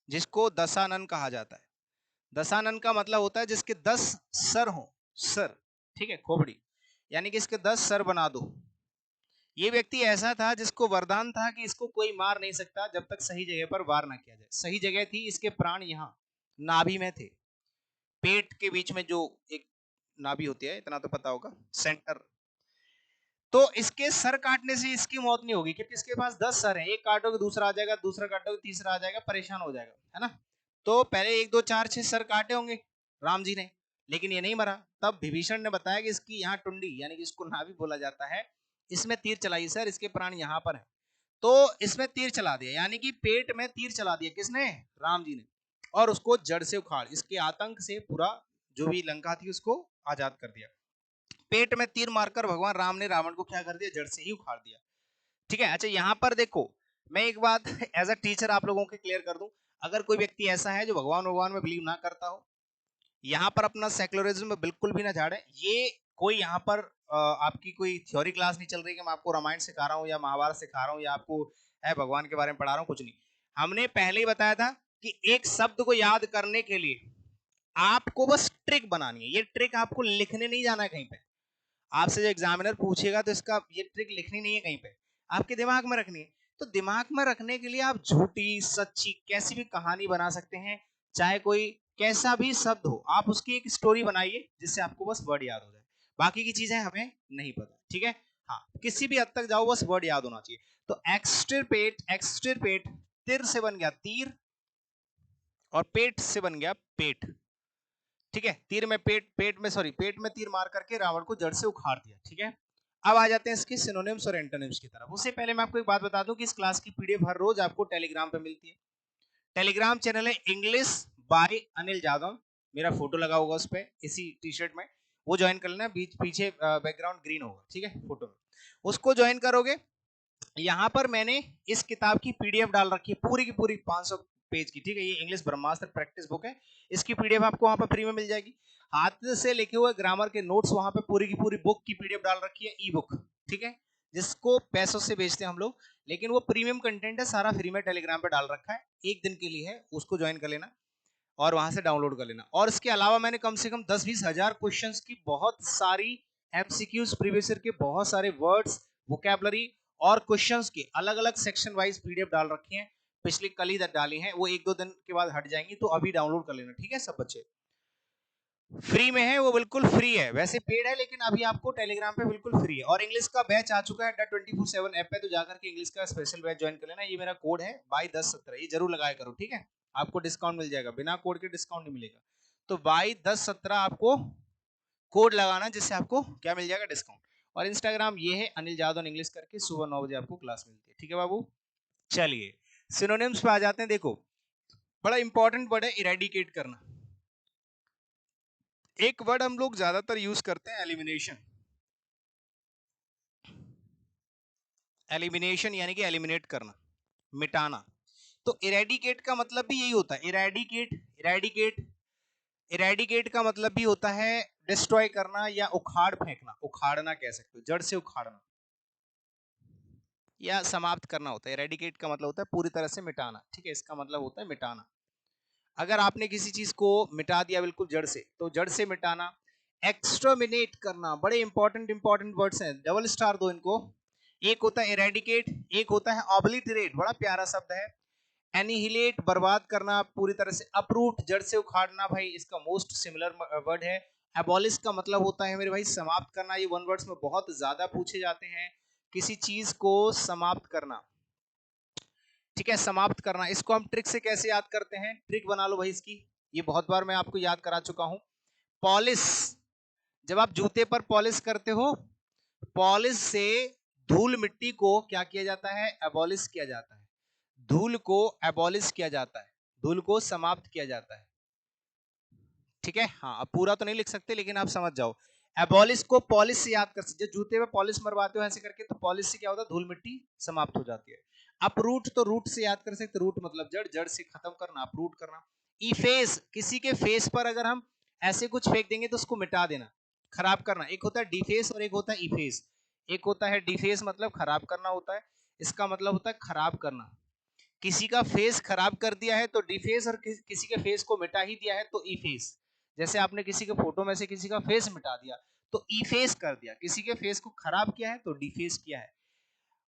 जिसको दशानन कहा जाता है। दशानन का मतलब होता है जिसके 10 सर हो, सर, ठीक है, खोपड़ी, यानी कि इसके 10 सर बना दो। ये व्यक्ति ऐसा था जिसको वरदान था कि इसको कोई मार नहीं सकता जब तक सही जगह पर वार ना किया जाए। सही जगह थी, इसके प्राण यहाँ नाभि में थे, पेट के बीच में जो एक नाभि होती है, इतना तो पता होगा, सेंटर। तो इसके सर काटने से इसकी मौत नहीं होगी, क्योंकि इसके पास 10 सर है, एक काटोगे दूसरा आ जाएगा, दूसरा काटोगे तीसरा आ जाएगा, परेशान हो जाएगा, है ना। तो पहले 1 2 4 6 सर काटे होंगे राम जी ने, लेकिन ये नहीं मरा। तब विभीषण ने बताया कि इसकी यहाँ टुंडी, यानी कि इसको नाभि बोला जाता है, इसमें तीर चलाई सर, इसके प्राण यहाँ पर है। तो इसमें तीर चला दिया, यानी कि पेट में तीर चला दिया, किसने, राम जी ने, और उसको जड़ से उखाड़, इसके आतंक से पूरा जो भी लंका थी उसको आजाद कर दिया। पेट में तीर मारकर भगवान राम ने रावण को क्या कर दिया, जड़ से ही उखाड़ दिया, ठीक है। अच्छा यहाँ पर देखो, मैं एक बात एज अ टीचर आप लोगों के क्लियर कर दूं, अगर कोई व्यक्ति ऐसा है जो भगवान में बिलीव ना करता हो, यहाँ पर अपना सेक्युलरिज्म बिल्कुल भी ना झाड़े। ये कोई यहाँ पर आपकी कोई थ्योरी क्लास नहीं चल रही कि मैं आपको रामायण सिखा रहा हूँ या महाभारत सिखा रहा हूँ या आपको है भगवान के बारे में पढ़ा रहा हूँ, कुछ नहीं। हमने पहले ही बताया था कि एक शब्द को याद करने के लिए आपको बस ट्रिक बनानी है। ये ट्रिक आपको लिखने नहीं जाना है कहीं पे, आपसे जो एग्जामिनर पूछेगा तो इसका ये ट्रिक लिखनी नहीं है कहीं पे, आपके दिमाग में रखनी है। तो दिमाग में रखने के लिए आप झूठी सच्ची कैसी भी कहानी बना सकते हैं, चाहे कोई कैसा भी शब्द हो, आप उसकी एक स्टोरी बनाइए जिससे आपको बस वर्ड याद हो जाए, बाकी की चीजें हमें नहीं पता, ठीक है। हाँ, किसी भी हद तक जाओ, बस वर्ड याद होना चाहिए। तो एक्सटिरपेट, एक्सटिरपेट, तिर से बन गया तीर, और पेट से बन गया पेट, ठीक है। तीर में पेट, पेट में सॉरी पेट में तीर मार करके रावण को जड़ से उखाड़ दिया, ठीक है। अब आ जाते हैं इसके सिनोनिम्स और एंटोनिम्स की तरफ। उससे पहले मैं आपको एक बात बता दूं कि इस क्लास की पीडीएफ हर रोज आपको टेलीग्राम पे मिलती है। टेलीग्राम चैनल है इंग्लिश बाय अनिल जादव, मेरा फोटो लगा होगा उस पर इसी टी शर्ट में, वो ज्वाइन कर लेना। बीच पीछे बैकग्राउंड ग्रीन होगा, ठीक है, फोटो में, उसको ज्वाइन करोगे। यहाँ पर मैंने इस किताब की पीडीएफ डाल रखी है, पूरी की पूरी 500 पेज की, ठीक है। ये इंग्लिश ब्रह्मास्त्र प्रैक्टिस बुक है, इसकी पीडीएफ आपको वहां पर फ्री में मिल जाएगी। हाथ से लिखे हुए ग्रामर के नोट्स वहां पे पूरी की पूरी बुक की पीडीएफ डाल रखी है, ई बुक, ठीक है, जिसको पैसों से बेचते हैं हम लोग, लेकिन वो प्रीमियम कंटेंट है, सारा फ्री में टेलीग्राम पे डाल रखा है, एक दिन के लिए है, उसको ज्वाइन कर लेना और वहां से डाउनलोड कर लेना। और इसके अलावा मैंने कम से कम 10-20 हजार क्वेश्चंस की बहुत सारी एमसीक्यूज, प्रीवियस ईयर के बहुत सारे वर्ड्स, वोकैबुलरी और क्वेश्चंस की अलग अलग सेक्शन वाइज पीडीएफ डाल रखी है, पिछली कल ही डाली है, वो 1-2 दिन के बाद हट जाएंगी, तो अभी डाउनलोड कर लेना, ठीक है। सब बच्चे फ्री में है, वो बिल्कुल फ्री है, वैसे पेड है लेकिन अभी आपको टेलीग्राम पे बिल्कुल फ्री है। और इंग्लिश का बैच आ चुका है अड्डा 24/7 ऐप पे, तो जाकर के इंग्लिश का स्पेशल बैच ज्वाइन कर लेना। ये मेरा कोड है बाय 1017, ये जरूर लगाया करो, ठीक है, आपको डिस्काउंट मिल जाएगा, बिना कोड के डिस्काउंट नहीं मिलेगा। तो बाय 1017 आपको कोड लगाना, जिससे आपको क्या मिल जाएगा, डिस्काउंट। और इंस्टाग्राम ये है अनिल जादव इंग्लिश करके, सुबह 9 बजे आपको क्लास मिलती है, ठीक है बाबू। चलिए सिनोनिम्स पे आ जाते हैं। देखो बड़ा इंपॉर्टेंट वर्ड है इरेडिकेट करना। एक वर्ड हम लोग ज्यादातर यूज करते हैं, एलिमिनेशन। एलिमिनेशन यानी कि एलिमिनेट करना, मिटाना। तो इरेडिकेट का मतलब भी यही होता है, इरेडिकेट, इरेडिकेट, इरेडिकेट का मतलब भी होता है डिस्ट्रॉय करना या उखाड़ फेंकना, उखाड़ना कह सकते हो, जड़ से उखाड़ना या समाप्त करना होता है। इरेडिकेट का मतलब होता है पूरी तरह से मिटाना, ठीक है, इसका मतलब होता है मिटाना। अगर आपने किसी चीज को मिटा दिया बिल्कुल जड़ से, तो जड़ से मिटाना। एक्सटर्मिनेट करना, बड़े इंपॉर्टेंट इंपॉर्टेंट वर्ड्स हैं, डबल स्टार दो इनको। एक होता है इरेडिकेट, एक होता है ऑब्लिटरेट, बड़ा प्यारा शब्द है। एनिहिलेट, बर्बाद करना पूरी तरह से, अपरूट, जड़ से उखाड़ना, भाई इसका मोस्ट सिमिलर वर्ड है। एबॉलिश का मतलब होता है मेरे भाई समाप्त करना, ये वन वर्ड्स में बहुत ज्यादा पूछे जाते हैं, किसी चीज को समाप्त करना, ठीक है, समाप्त करना। इसको हम ट्रिक से कैसे याद करते हैं, ट्रिक बना लो भाई इसकी, ये बहुत बार मैं आपको याद करा चुका हूं। पॉलिश, जब आप जूते पर पॉलिश करते हो, पॉलिश से धूल मिट्टी को क्या किया जाता है, एबॉलिश किया जाता है, धूल को एबॉलिश किया जाता है, धूल को समाप्त किया जाता है, ठीक है। हाँ अब पूरा तो नहीं लिख सकते लेकिन आप समझ जाओ। एबॉलिश को पॉलिश से याद कर सकते, जूते पे पॉलिश मरवाते हो ऐसे करके, तो पॉलिश से क्या होता है, धूल मिट्टी समाप्त हो जाती है। अपरूट, तो रूट से याद कर सकते, रूट मतलब जड़, जड़ से खत्म करना, अपरूट करना। इफेस, किसी के फेस पर अगर हम ऐसे कुछ फेंक देंगे तो उसको मिटा देना, खराब करना। एक होता है डिफेस और एक होता है इफेस। एक होता है डिफेस मतलब खराब करना होता है, इसका मतलब होता है खराब करना। किसी का फेस खराब कर दिया है तो डिफेस, और किसी के फेस को मिटा ही दिया है तो इफेस। जैसे आपने किसी के फोटो में से किसी का फेस मिटा दिया तो इफेस कर दिया, किसी के फेस को खराब किया है तो डिफेस किया है।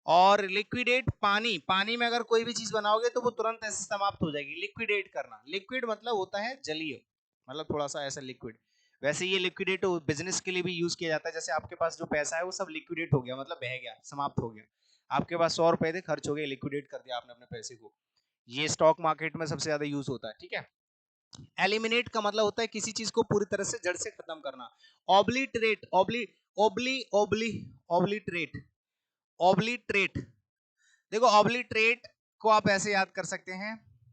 और लिक्विडेट, पानी, पानी में अगर कोई भी चीज बनाओगे तो वो तुरंत ऐसे समाप्त हो जाएगी। लिक्विडेट करना, लिक्विड मतलब होता है जलीय, मतलब थोड़ा सा ऐसा लिक्विड। वैसे ये लिक्विडेट बिजनेस के लिए भी यूज किया जाता है, जैसे आपके पास जो पैसा है वो सब लिक्विडेट हो गया, मतलब बह गया, समाप्त हो गया। आपके पास 100 रुपए थे, खर्च हो गए, लिक्विडेट कर दिया आपने अपने पैसे को। ये स्टॉक मार्केट में सबसे ज्यादा यूज होता है, ठीक है। एलिमिनेट का मतलब होता है किसी चीज को पूरी तरह से जड़ से खत्म करना। Obliterate, ऑब्ली ओबली ओबली obliterate, obliterate. देखो ऑब्लिटरेट को आप ऐसे याद कर सकते हैं,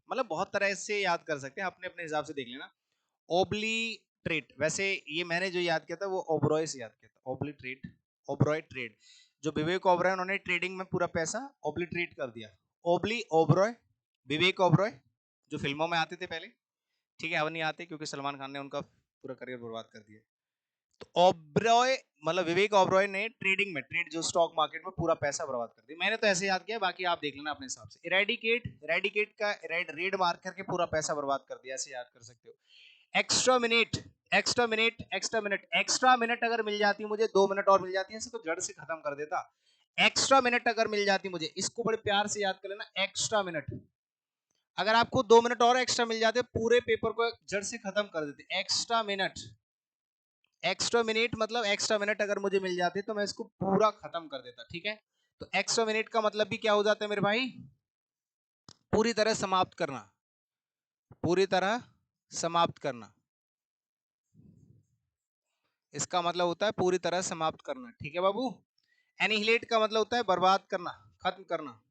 मतलब बहुत तरह से याद कर सकते हैं, अपने अपने हिसाब से देख लेना। ओब्लिटरेट, वैसे ये मैंने जो याद किया था वो ओब्रॉय से याद किया था, ओब्लिटरेट, ओब्रॉय ट्रेड। जो विवेक ओबरॉय, उन्होंने ट्रेडिंग में पूरा पैसा ओब्लिटरेट कर दिया। ओबली ओबरॉय, विवेक ओबरॉय, जो फिल्मों में आते थे पहले, ठीक है, अब नहीं आते क्योंकि सलमान खान ने उनका पूरा करियर बर्बाद कर दिया। तो ओबरॉय मतलब विवेक ओबरॉय ने ट्रेडिंग में, ट्रेड जो स्टॉक मार्केट में, पूरा पैसा बर्बाद कर दिया। मैंने तो ऐसे याद किया, बाकी आप देख लेना अपने हिसाब से। इरेडिकेट, इरेडिकेट का रेड मार्क करके पूरा पैसा बर्बाद कर दिया, ऐसे याद कर सकते हो। Extra minute, extra minute, extra minute, extra minute अगर मिल जाती मुझे, 2 मिनट और मिल जाती है तो जड़ से खत्म कर देता। एक्स्ट्रा मिनट अगर मिल जाती मुझे, इसको बड़े प्यार से याद कर लेना, एक्स्ट्रा मिनट। अगर आपको 2 मिनट और एक्स्ट्रा मिल जाते, पूरे पेपर को जड़ से खत्म कर देते। एक्स्ट्रा मिनट, एक्स्ट्रा मिनट मतलब एक्स्ट्रा मिनट अगर मुझे मिल जाते तो मैं इसको पूरा खत्म कर देता, ठीक है। तो एक्स्ट्रा मिनट का मतलब भी क्या हो जाता है मेरे भाई, पूरी तरह समाप्त करना, पूरी तरह समाप्त करना, इसका मतलब होता है पूरी तरह समाप्त करना, ठीक है बाबू। एनिहिलेट का मतलब होता है बर्बाद करना, खत्म करना,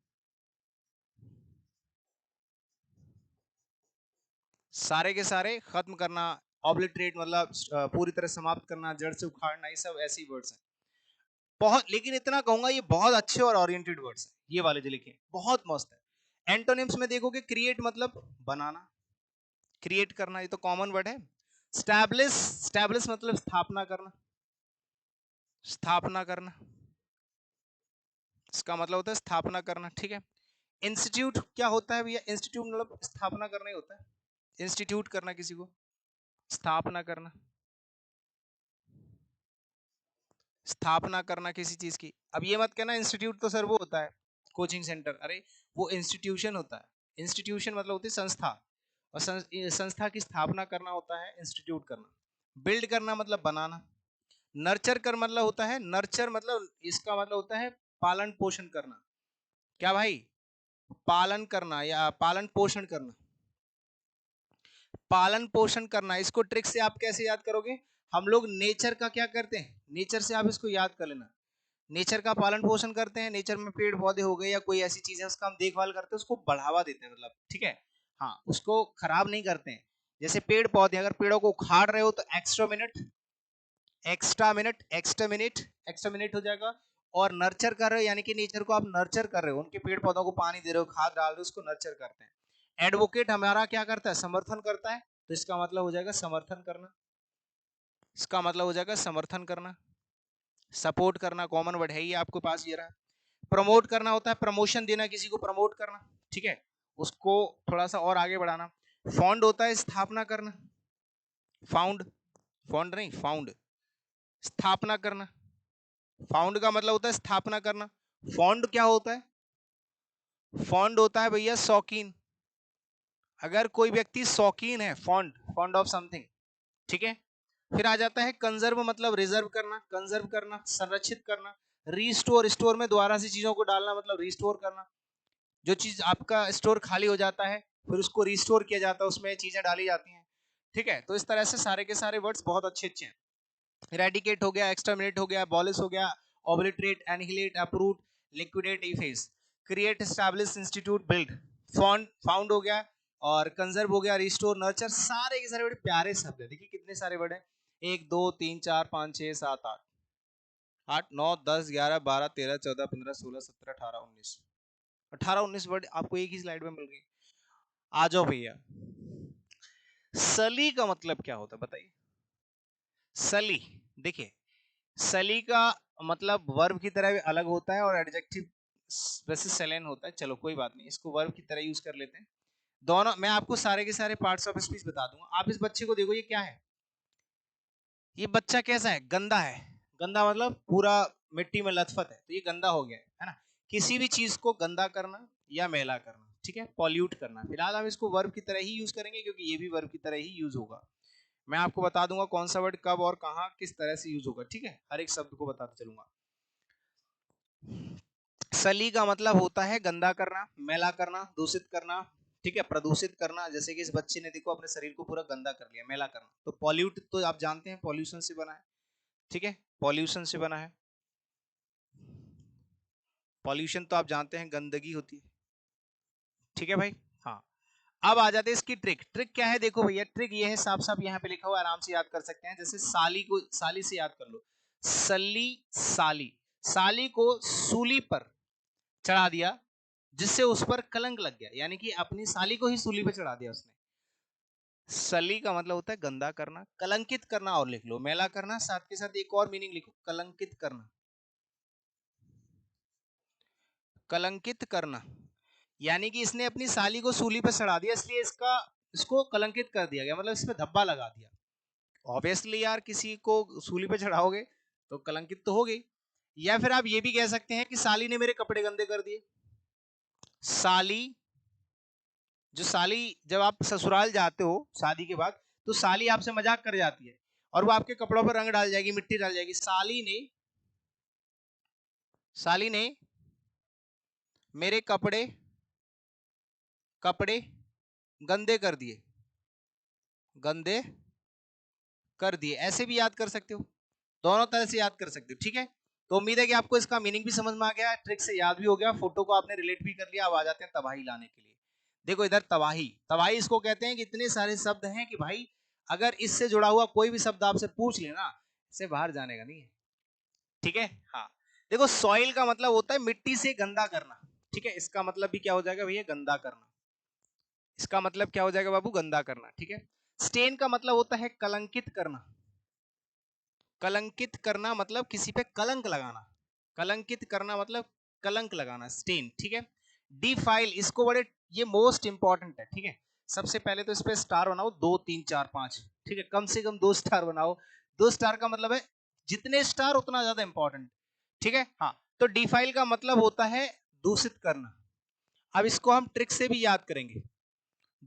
सारे के सारे खत्म करना। ऑब्लिटरेट मतलब पूरी तरह समाप्त करना, जड़ से उखाड़ना, ये सब ऐसे वर्ड्स हैं बहुत। लेकिन इतना कहूंगा ये बहुत अच्छे और ओरिएंटेड वर्ड्स हैं, ये वाले जो लिखे बहुत मस्त है। एंटोनिम्स में देखोगे क्रिएट मतलब बनाना, क्रिएट करना, ये तो कॉमन वर्ड है। स्टैब्लिश, स्टैब्लिश मतलब स्थापना करना, स्थापना करना, इसका मतलब होता है स्थापना करना, ठीक है। इंस्टीट्यूट क्या होता है भैया? इंस्टीट्यूट मतलब स्थापना करना ही होता है, इंस्टीट्यूट करना किसी को, स्थापना करना, स्थापना करना किसी चीज की। अब ये मत कहना इंस्टीट्यूट तो सर वो होता है कोचिंग सेंटर, अरे वो इंस्टीट्यूशन होता है। इंस्टीट्यूशन मतलब होती है संस्था, और संस्था की स्थापना करना होता है इंस्टीट्यूट करना। बिल्ड करना मतलब बनाना। नर्चर कर मतलब होता है, नर्चर मतलब इसका मतलब होता है पालन पोषण करना। क्या भाई? पालन करना या पालन पोषण करना, पालन पोषण करना। इसको ट्रिक से आप कैसे याद करोगे? हम लोग नेचर का क्या करते हैं, नेचर से आप इसको याद कर लेना। नेचर का पालन पोषण करते हैं, नेचर में पेड़ पौधे हो गए या कोई ऐसी चीज है उसका हम देखभाल करते हैं, उसको बढ़ावा देते हैं, मतलब ठीक है। हाँ, उसको खराब नहीं करते हैं। जैसे पेड़ पौधे, अगर पेड़ों को उखाड़ रहे हो तो extra minute, extra minute, extra minute, extra minute हो जाएगा। और नर्चर कर रहे हो यानी कि नेचर को आप नर्चर कर रहे हो, उनके पेड़ पौधों को पानी दे रहे हो, खाद डाल रहे हो, उसको नर्चर करते हैं। एडवोकेट हमारा क्या करता है? समर्थन करता है, तो इसका मतलब हो जाएगा समर्थन करना, इसका मतलब हो जाएगा समर्थन करना। सपोर्ट करना कॉमन वर्ड है ये आपके पास, ये रहा। प्रमोट करना होता है प्रमोशन देना, किसी को प्रमोट करना, ठीक है, उसको थोड़ा सा और आगे बढ़ाना। फाउंड होता है स्थापना करना, फाउंड, फाउंड नहीं फाउंड, स्थापना करना। फाउंड का मतलब होता है स्थापना करना। फॉन्ड क्या होता है? फॉन्ड होता है भैया शौकीन। अगर कोई व्यक्ति शौकीन है, फॉन्ड, फॉन्ड ऑफ समथिंग, ठीक है। फिर आ जाता है कंजर्व मतलब रिजर्व करना, कंजर्व करना, संरक्षित करना। रीस्टोर, स्टोर में दोबारा से चीजों को डालना मतलब रिस्टोर करना। जो चीज आपका स्टोर खाली हो जाता है फिर उसको रिस्टोर किया जाता है, उसमें चीजें डाली जाती हैं, ठीक है। तो इस तरह से सारे के सारे वर्ड्स बहुत अच्छे अच्छे हैं। इरेडिकेट हो गया, एक्सटर्मिनेट हो गया, अबॉलिश हो गया, obliterate, annihilate, uproot, liquidate, इफेज, create, establish, institute, build, found, found हो गया, और कंजर्व हो गया, रिस्टोर, नर्चर, सारे के सारे बड़े प्यारे शब्द है। देखिए कितने सारे वर्ड है, 1 2 3 4 5 6 7 8, 8 9 10 11 12 13 14 15 16 17 18 19, 18 19 वर्ड आपको एक ही स्लाइड में मिल गई। आ जाओ भैया, सली का मतलब क्या होता है बताइए? सली, देखिए सली का मतलब वर्ब की तरह भी अलग होता है और एडजेक्टिव वैसे सेलेन होता है, चलो कोई बात नहीं, इसको वर्ब की तरह यूज कर लेते हैं। दोनों मैं आपको सारे के सारे पार्ट्स ऑफ स्पीच बता दूंगा। आप इस बच्चे को देखो, ये क्या है? ये बच्चा कैसा है? गंदा है। गंदा मतलब पूरा मिट्टी में लथपथ है, तो ये गंदा हो गया है ना। किसी भी चीज को गंदा करना या मैला करना, ठीक है, पॉल्यूट करना। फिलहाल हम इसको वर्ब की तरह ही यूज करेंगे क्योंकि ये भी वर्ब की तरह ही यूज होगा। मैं आपको बता दूंगा कौन सा वर्ड कब और कहां किस तरह से यूज होगा, ठीक है, हर एक शब्द को बताता चलूंगा। सली का मतलब होता है गंदा करना, मैला करना, दूषित करना, ठीक है, प्रदूषित करना। जैसे कि इस बच्चे ने देखो अपने शरीर को पूरा गंदा कर लिया, मैला करना। तो पॉल्यूट तो आप जानते हैं पॉल्यूशन से बना है, ठीक है, पॉल्यूशन से बना है। पॉल्यूशन तो आप जानते हैं गंदगी होती है, ठीक है भाई। हाँ, अब आ जाते हैं इसकी ट्रिक। ट्रिक क्या है? देखो भैया, ट्रिक ये है, साफ साफ यहाँ पे लिखा हुआ, आराम से याद कर सकते हैं। जैसे साली को साली से याद कर लो, सली, साली, साली को सूली पर चढ़ा दिया जिससे उस पर कलंक लग गया, यानी कि अपनी साली को ही सूली पे चढ़ा दिया उसने। सली का मतलब होता है गंदा करना, कलंकित करना, और लिख लो मैला करना, साथ के साथ एक और मीनिंग लिखो, कलंकित करना, कलंकित करना। यानी कि इसने अपनी साली को सूली पर चढ़ा दिया, इसलिए इसको कलंकित कर दिया गया, मतलब इस पे धब्बा लगा दिया। ऑब्वियसली यार, किसी को सूली पे चढ़ाओगे तो कलंकित तो हो गई। या फिर आप ये भी कह सकते हैं कि साली ने मेरे कपड़े गंदे कर दिए। साली, जो साली, जब आप ससुराल जाते हो शादी के बाद, तो साली आपसे मजाक कर जाती है और वो आपके कपड़ों पर रंग डाल जाएगी, मिट्टी डाल जाएगी। साली ने मेरे कपड़े कपड़े गंदे कर दिए, गंदे कर दिए, ऐसे भी याद कर सकते हो, दोनों तरह से याद कर सकते हो, ठीक है। तो उम्मीद है कि आपको इसका मीनिंग भी समझ में आ गया, ट्रिक से याद भी हो गया, फोटो को आपने रिलेट भी कर लिया। अब आ जाते हैं तबाही लाने के लिए। देखो इधर तबाही, तबाही इसको कहते हैं कि इतने सारे शब्द हैं कि भाई अगर इससे जुड़ा हुआ कोई भी शब्द आपसे पूछ लेना, इससे बाहर जाने का नहीं है, ठीक है। हाँ, देखो सॉइल का मतलब होता है मिट्टी से गंदा करना, ठीक है। इसका मतलब भी क्या हो जाएगा भैया, गंदा करना। इसका मतलब क्या हो जाएगा बाबू, गंदा करना, ठीक है। स्टेन का मतलब होता है कलंकित करना। कलंकित करना मतलब किसी पे कलंक लगाना, कलंकित करना मतलब कलंक लगाना, स्टेन, ठीक है। डिफाइल, इसको बड़े, ये मोस्ट इंपॉर्टेंट है, ठीक है। सबसे पहले तो इस पे स्टार बनाओ, 2 3 4 5, ठीक है, कम से कम 2 स्टार बनाओ। 2 स्टार का मतलब है जितने स्टार उतना ज्यादा इंपॉर्टेंट, ठीक है। हाँ, तो डिफाइल का मतलब होता है दूषित करना। अब इसको हम ट्रिक से भी याद करेंगे,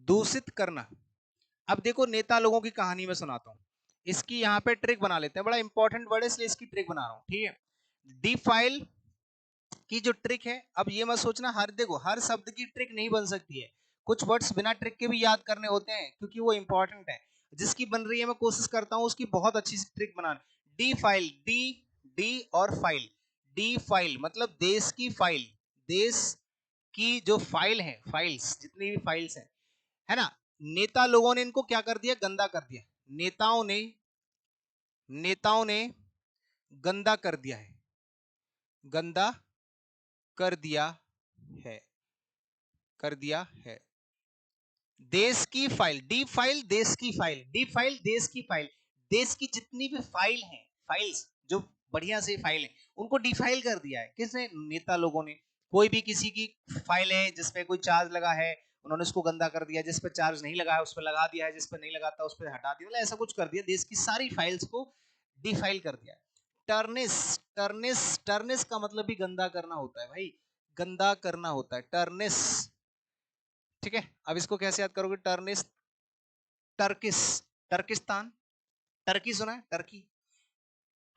दूषित करना। अब देखो नेता लोगों की कहानी में सुनाता हूं, इसकी यहाँ पे ट्रिक बना लेते हैं, बड़ा इंपॉर्टेंट वर्ड है इसलिए इसकी ट्रिक बना रहा हूं, ठीक है। डिफाइल की जो ट्रिक है, अब ये मत सोचना हर, देखो हर शब्द की ट्रिक नहीं बन सकती है, कुछ वर्ड्स बिना ट्रिक के भी याद करने होते हैं क्योंकि वो इंपॉर्टेंट है। जिसकी बन रही है मैं कोशिश करता हूं उसकी बहुत अच्छी ट्रिक बनाना। डी फाइल, डी, डी और फाइल। डी फाइल मतलब देश की फाइल, देश की जो फाइल है, फाइल्स जितनी भी फाइल्स है ना, नेता लोगों ने इनको क्या कर दिया, गंदा कर दिया। नेताओं ने, नेताओं ने गंदा कर दिया है, गंदा कर दिया है, कर दिया है। देश की फाइल, डी फाइल देश की फाइल, डी फाइल देश की फाइल। देश की जितनी भी फाइल हैं, फाइल्स जो बढ़िया से फाइल है, उनको डिफाइल कर दिया है, किसने, नेता लोगों ने। कोई भी किसी की फाइल है जिसपे कोई चार्ज लगा है, उन्होंने उसको गंदा कर दिया। जिस पे चार्ज नहीं लगा है उस पर लगा दिया है, जिस पे नहीं लगाता उस पर हटा दिया, मतलब ऐसा कुछ कर दिया, देश की सारी फाइल्स को डिफाइल कर दिया। टर्निस, टर्निस, टर्निस का मतलब भी गंदा करना होता है भाई, गंदा करना होता है टर्निस, ठीक है। अब इसको कैसे याद करोगे, टर्निस, टर्किस, टर्किस्तान, टर्की सुना है, टर्की,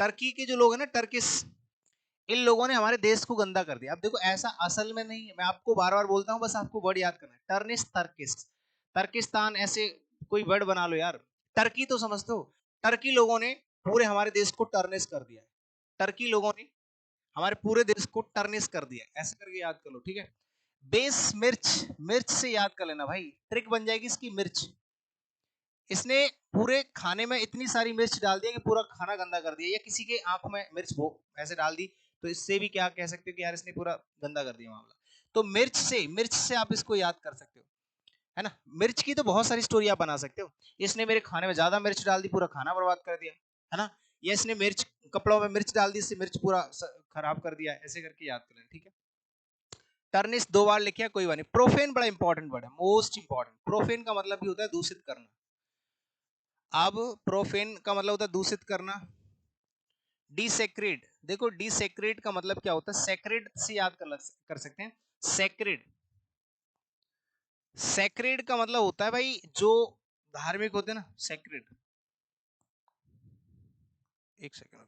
टर्की के जो लोग हैं ना, टर्किस, इन लोगों ने हमारे देश को गंदा कर दिया। अब देखो ऐसा असल में नहीं है, मैं आपको बार बार बोलता हूं, बस आपको वर्ड याद करना है, टर्निस, टर्किस, टर्किस्तान, ऐसे कोई वर्ड बना लो यार। टर्की तो समझते हो, टर्की लोगों ने पूरे हमारे देश को टर्निस कर दिया है, टर्की लोगों ने हमारे पूरे देश को टर्निस कर दिया है, ऐसे करके याद कर लो, ठीक है। बेस, मिर्च, मिर्च से याद कर लेना भाई, ट्रिक बन जाएगी इसकी, मिर्च। इसने पूरे खाने में इतनी सारी मिर्च डाल दिया कि पूरा खाना गंदा कर दिया, या किसी के आंखों में मिर्च वो ऐसे डाल दी, तो इससे भी क्या कह सकते हो कि यार इसने पूरा गंदा कर दिया मामला। तो मिर्च से, मिर्च से आप इसको याद कर सकते हो, है ना। मिर्च की तो बहुत सारी स्टोरी आप बना सकते हो, इसने मेरे खाने में ज्यादा मिर्च डाल दी, पूरा खाना बर्बाद कर दिया, है ना। या इसने मिर्च, कपड़ों में मिर्च डाल दी, इससे मिर्च पूरा खराब कर दिया, ऐसे करके याद कर लेना, ठीक है। टर्निस 2 बार लिखिए, कोई बात नहीं। प्रोफेन बड़ा इंपॉर्टेंट वर्ड है, मोस्ट इंपॉर्टेंट। प्रोफेन का मतलब भी होता है दूषित करना। अब प्रोफेन का मतलब होता है दूषित करना। डिसेक्रेड, देखो डिसेक्रेड का मतलब क्या होता है, सेक्रेड से याद कर सकते हैं, सेक्रेड। सेक्रेड का मतलब होता है भाई जो धार्मिक होते हैं ना, सेक्रेड। एक सेकंड,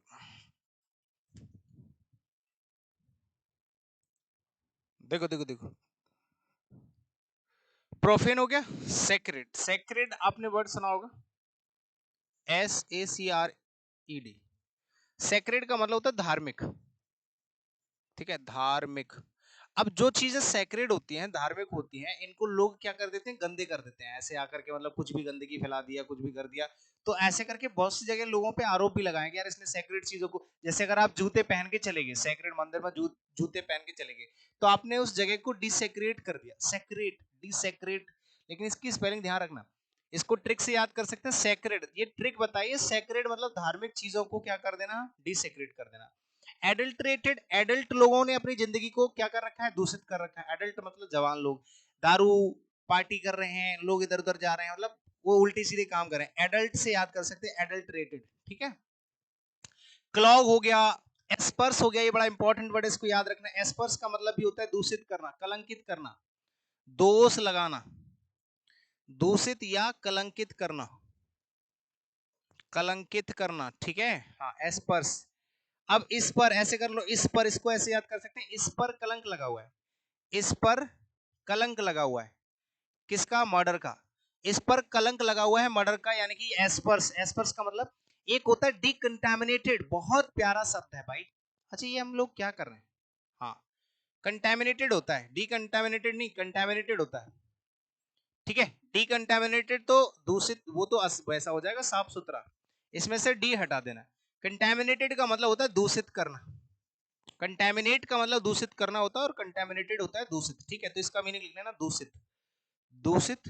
देखो देखो देखो, प्रोफेन हो गया, सेक्रेड, सेक्रेड आपने वर्ड सुना होगा, SACRED। सेक्रेड का मतलब होता है धार्मिक, ठीक है, धार्मिक। अब जो चीजें सेक्रेड होती हैं, धार्मिक होती हैं, इनको लोग क्या कर देते हैं, गंदे कर देते हैं, ऐसे आकर के, मतलब कुछ भी गंदगी फैला दिया, कुछ भी कर दिया। तो ऐसे करके बहुत सी जगह लोगों पे आरोप भी लगाए कि यार इसने सेक्रेड चीजों को, जैसे अगर आप जूते पहन के चले गए सेक्रेड मंदिर में, जूते पहन के चले गए, तो आपने उस जगह को डिसेक्रेट कर दिया, सेक्रेट, डिसेक्रेट। लेकिन इसकी स्पेलिंग ध्यान रखना, इसको ट्रिक से याद कर सकते हैं, सेक्रेड। ये ट्रिक बताइए, सेक्रेड मतलब धार्मिक चीजों को क्या कर देना, डिसेक्रेट कर देना। एडल्ट्रेटेड, एडल्ट लोगों ने अपनी जिंदगी को क्या कर रखा है, दूषित कर रखा है। एडल्ट मतलब जवान लोग, दारू पार्टी कर रहे हैं लोग, इधर उधर जा रहे हैं, मतलब वो उल्टी सीधे काम कर रहे हैं, एडल्ट से याद कर सकते हैं, एडल्ट्रेटेड, ठीक है। क्लॉग हो गया, एस्पर्स हो गया, ये बड़ा इंपॉर्टेंट वर्ड है, इसको याद रखना। एस्पर्स का मतलब भी होता है दूषित करना, कलंकित करना, दोष लगाना, दूषित या कलंकित करना, कलंकित करना, ठीक है। हाँ, एस्पर्स। अब इस पर ऐसे कर लो, इस पर, इसको ऐसे याद कर सकते हैं, इस पर कलंक लगा हुआ है, इस पर कलंक लगा हुआ है, किसका, मर्डर का। इस पर कलंक लगा हुआ है मर्डर का, यानी कि एस्पर्स। एस्पर्स का मतलब एक होता है डिकंटामिनेटेड, बहुत प्यारा शब्द है भाई, अच्छा ये हम लोग क्या कर रहे हैं, हाँ कंटेमिनेटेड होता है, डीकंटामिनेटेड नहीं, कंटेमिनेटेड होता है, ठीक है। डीकंटामिनेटेड तो दूषित, वो तो वैसा हो जाएगा साफ सुथरा, इसमें से डी हटा देना। कंटेमिनेटेड का मतलब होता है दूषित करना, कंटेमिनेट का मतलब दूषित करना होता है और कंटेमिनेटेड होता है दूषित, ठीक है। तो इसका मीनिंग लिख लेना दूषित, दूषित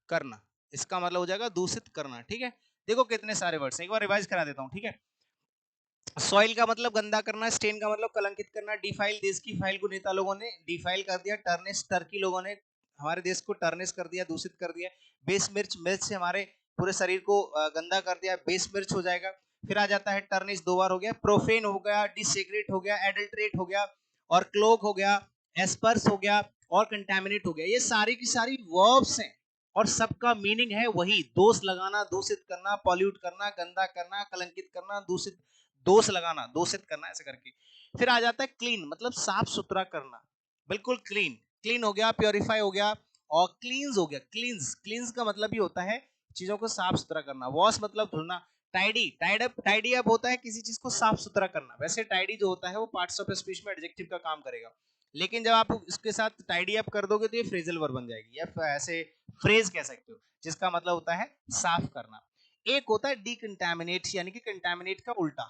करना, इसका मतलब हो जाएगा दूषित करना, ठीक है। देखो कितने सारे वर्ड्स, एक बार रिवाइज करा देता हूं, ठीक है। सॉइल का मतलब गंदा करना, स्टेन का मतलब कलंकित करना, डिफाइल देश की फाइल को नेता लोगों ने डिफाइल कर दिया, टर्निश टर्की लोगों ने हमारे देश को टर्निश कर दिया, दूषित कर दिया। बेस मिर्च, मिर्च से हमारे पूरे शरीर को गंदा कर दिया, बेस मिर्च हो जाएगा। फिर आ जाता है टर्निश, दो बार हो गया, प्रोफेन हो गया, डिसेक्रेट हो गया, एडल्ट्रेट हो गया, और क्लोक हो गया, एस्पर्स हो गया, और कंटेमिनेट हो गया। ये सारी की सारी वर्ब्स हैं और सबका मीनिंग है वही, दोष लगाना, दूषित करना, पॉल्यूट करना, गंदा करना, कलंकित करना, दूषित, दोष लगाना, दोषित करना, ऐसे करके। फिर आ जाता है क्लीन, मतलब साफ सुथरा करना, बिल्कुल क्लीन, क्लीन हो गया, प्योरीफाई हो गया, और क्लींस हो गया। क्लींस, क्लींस का मतलब भी होता है चीजों को साफ सुथरा करना। वॉश मतलब धुलना। टाइडी, टाइडी अप होता है किसी चीज को साफ सुथरा करना। वैसे टाइडी जो होता है वो पार्ट्स ऑफ स्पीच में एडजेक्टिव का काम करेगा, लेकिन जब आप इसके साथ टाइडी अप कर दोगे तो ये फ्रेजल वर्ब बन जाएगी, या ऐसे फ्रेज कह सकते हो, जिसका मतलब होता है साफ करना। एक होता है डीकंटामिनेट, यानी कि कंटामिनेट का उल्टा,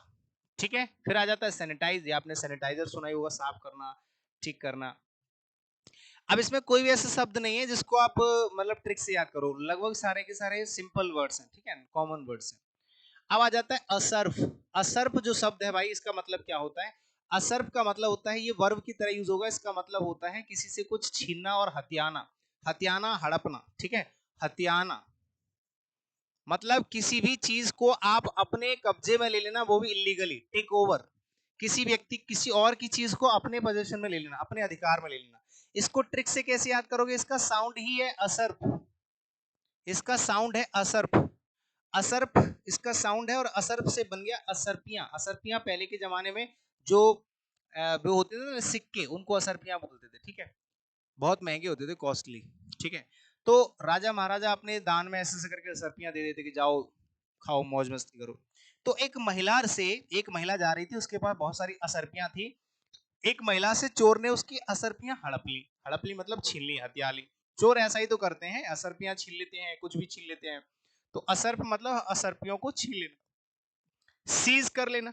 ठीक है। फिर आ जाता है सैनिटाइज, या आपने सैनिटाइजर सुना ही होगा, साफ करना, ठीक करना। अब इसमें कोई भी ऐसा शब्द नहीं है जिसको आप मतलब ट्रिक से याद करो, लगभग सारे के सारे सिंपल वर्ड्स हैं, ठीक है, कॉमन वर्ड्स हैं। अब आ जाता है असर्फ। असर्फ जो शब्द है भाई, इसका मतलब क्या होता है? असर्फ का मतलब होता है, ये वर्ब की तरह यूज होगा, इसका मतलब होता है किसी से कुछ छीनना और हथियाना, हथियाना, हड़पना, ठीक है। हथियाना मतलब किसी भी चीज को आप अपने कब्जे में ले लेना, वो भी इलीगली, टेक ओवर। किसी व्यक्ति, किसी और की चीज को अपने पोजीशन में ले लेना, अपने अधिकार में ले लेना। इसको ट्रिक से कैसे याद करोगे? इसका साउंड ही है असर्प, इसका साउंड है असर्प, असर्प इसका साउंड है, और असर्प से बन गया असर्पियां। असर्पियां पहले के जमाने में जो वो होते थे ना सिक्के, उनको असर्पियां बोलते थे, ठीक है। बहुत महंगे होते थे, कॉस्टली, ठीक है। तो राजा महाराजा अपने दान में ऐसे करके असर्पियां दे देते कि जाओ खाओ, मौज मस्ती करो। तो एक महिला से, एक महिला जा रही थी, उसके पास बहुत सारी असर्पियां थी। एक महिला से चोर ने उसकी असर्पियां हड़प ली, हड़प ली मतलब छीन ली, हत्या ली। चोर ऐसा ही तो करते हैं, असर्पियां छीन लेते हैं, कुछ भी छीन लेते हैं। तो असर्प मतलब असर्पियों को छीन लेना, सीज कर लेना,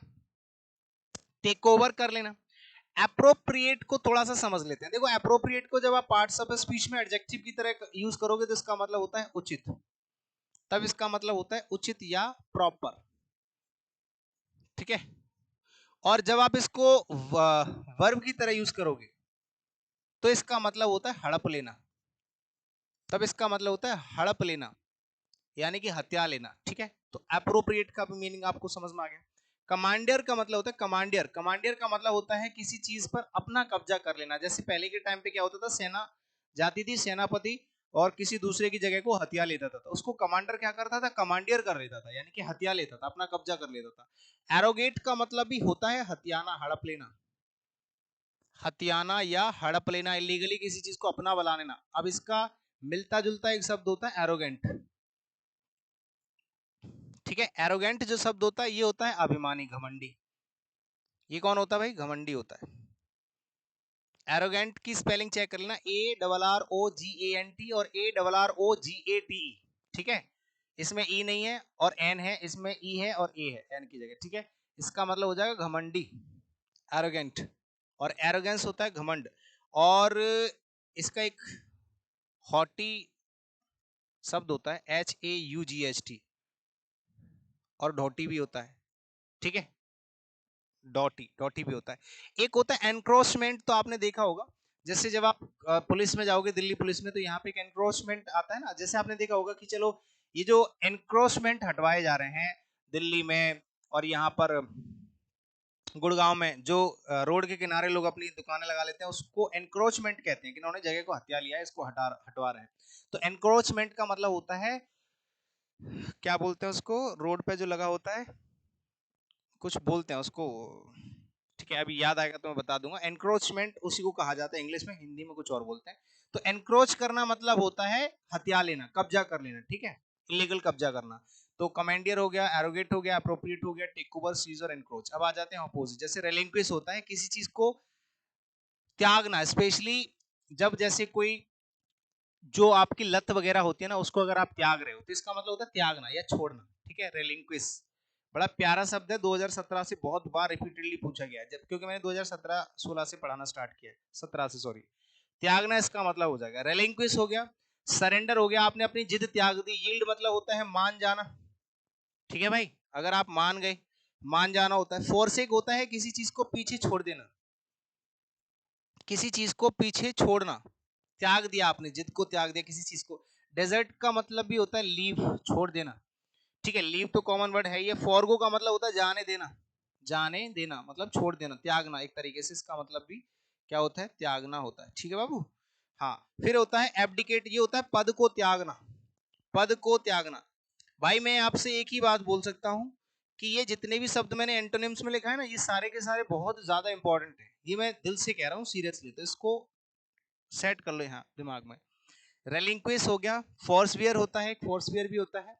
टेक ओवर कर लेना। एप्रोप्रिएट को थोड़ा सा समझ लेते हैं। देखो एप्रोप्रिएट को जब आप पार्ट्स ऑफ स्पीच में एडजेक्टिव की तरह यूज करोगे तो इसका मतलब होता है उचित, तब इसका मतलब होता है उचित या प्रॉपर, ठीक है। और जब आप इसको वर्ब की तरह यूज करोगे तो इसका मतलब होता है हड़प लेना, तब इसका मतलब होता है हड़प लेना, यानी कि हत्या लेना, ठीक है। तो एप्रोप्रिएट का भी मीनिंग आपको समझ में आ गया। कमांडियर का मतलब होता है कमांडियर, कमांडियर का मतलब होता है किसी चीज पर अपना कब्जा कर लेना। जैसे पहले के टाइम पे क्या होता था, सेना जाती थी, सेनापति और किसी दूसरे की जगह को हथिया लेता था, तो उसको कमांडर क्या करता था, कमांडियर कर लेता था, यानी कि हथिया लेता था, अपना कब्जा कर लेता था। एरोगेट का मतलब भी होता है हथियाना, हड़प लेना, हथियाना या हड़प लेना, इलीगली किसी चीज को अपना बना लेना। अब इसका मिलता जुलता एक शब्द होता है एरोगेंट, ठीक है। एरोगेंट जो शब्द होता है ये होता है अभिमानी, घमंडी। ये कौन होता है भाई? घमंडी होता है। एरोगेंट की स्पेलिंग चेक कर लेना, ARROGANT और ARROGATE, ठीक है। इसमें ई नहीं है और एन है, इसमें ई है और ए है एन की जगह, ठीक है। इसका मतलब हो जाएगा घमंडी, एरोगेंट। और एरोगेंस होता है घमंड। और इसका एक हॉटी शब्द होता है, HAUGHT, और ढोटी भी होता है, ठीक है। डॉटी, डॉटी भी होता है। एक होता है एनक्रोचमेंट, तो आपने देखा होगा, जैसे जब आप पुलिस में जाओगे, दिल्ली पुलिस में, तो यहाँ पे एक एनक्रोचमेंट आता है ना। जैसे आपने देखा होगा कि चलो ये जो एनक्रोचमेंट हटवाए जा रहे हैं दिल्ली में, और यहाँ पर गुड़गांव में जो रोड के किनारे लोग अपनी दुकानें लगा लेते हैं, उसको एनक्रोचमेंट कहते हैं कि उन्होंने जगह को हत्या लिया है, इसको हटवा रहे हैं। तो एनक्रोचमेंट का मतलब होता है, क्या बोलते हैं उसको, रोड पे जो लगा होता है, कुछ बोलते हैं उसको, ठीक है, अभी याद आएगा तो मैं बता दूंगा। एनक्रोचमेंट उसी को कहा जाता है, इंग्लिश में, हिंदी में कुछ और बोलते हैं। तो एनक्रोच करना मतलब होता है हत्या लेना, कब्जा कर लेना, ठीक है, इलीगल कब्जा करना। तो कमेंडियर हो गया, एरोगेट हो गया, अप्रोप्रिएट हो गया, टेक ओवर, सीजर, एनक्रोच। अब आ जाते हैं अपोजिट। जैसे रेलिंक्विश होता है किसी चीज को त्यागना, स्पेशली जब जैसे कोई जो आपकी लत वगैरह होती है ना, उसको अगर आप त्याग रहे हो तो इसका मतलब होता है त्यागना या छोड़ना। ठीक है, रेलिंक्विश बड़ा प्यारा शब्द है, 2017 से बहुत बार रिपीटेडली पूछा गया है, जब क्योंकि मैंने 2017-16 से पढ़ाना स्टार्ट किया है, 17 से सॉरी। त्यागना इसका मतलब हो जाएगा। रेलिंक्विश हो गया, सरेंडर हो गया, आपने अपनी जिद त्याग दी। यील्ड मतलब होता है मान जाना। ठीक है भाई, अगर आप मान गए, मान जाना होता है। फोरसेक होता है किसी चीज को पीछे छोड़ देना, किसी चीज को पीछे छोड़ना, त्याग दिया आपने, जिद को त्याग दिया किसी चीज को। डेजर्ट का मतलब भी होता है लीव, छोड़ देना। ठीक है, लीव तो कॉमन वर्ड है ये। फॉरगो का मतलब होता है जाने देना, जाने देना मतलब छोड़ देना, त्यागना एक तरीके से इसका मतलब भी क्या होता है, त्यागना होता है। ठीक है बाबू। हाँ, फिर होता है एब्डिकेट, ये होता है पद को त्यागना, पद को त्यागना। भाई मैं आपसे एक ही बात बोल सकता हूं कि ये जितने भी शब्द मैंने एंटोनिम्स में लिखा है ना, ये सारे के सारे बहुत ज्यादा इंपॉर्टेंट है, ये मैं दिल से कह रहा हूँ सीरियसली, तो इसको सेट कर लो यहाँ दिमाग में। रेलिंक्विश हो गया, फोर्सवियर होता है, फोर्सवियर भी होता है,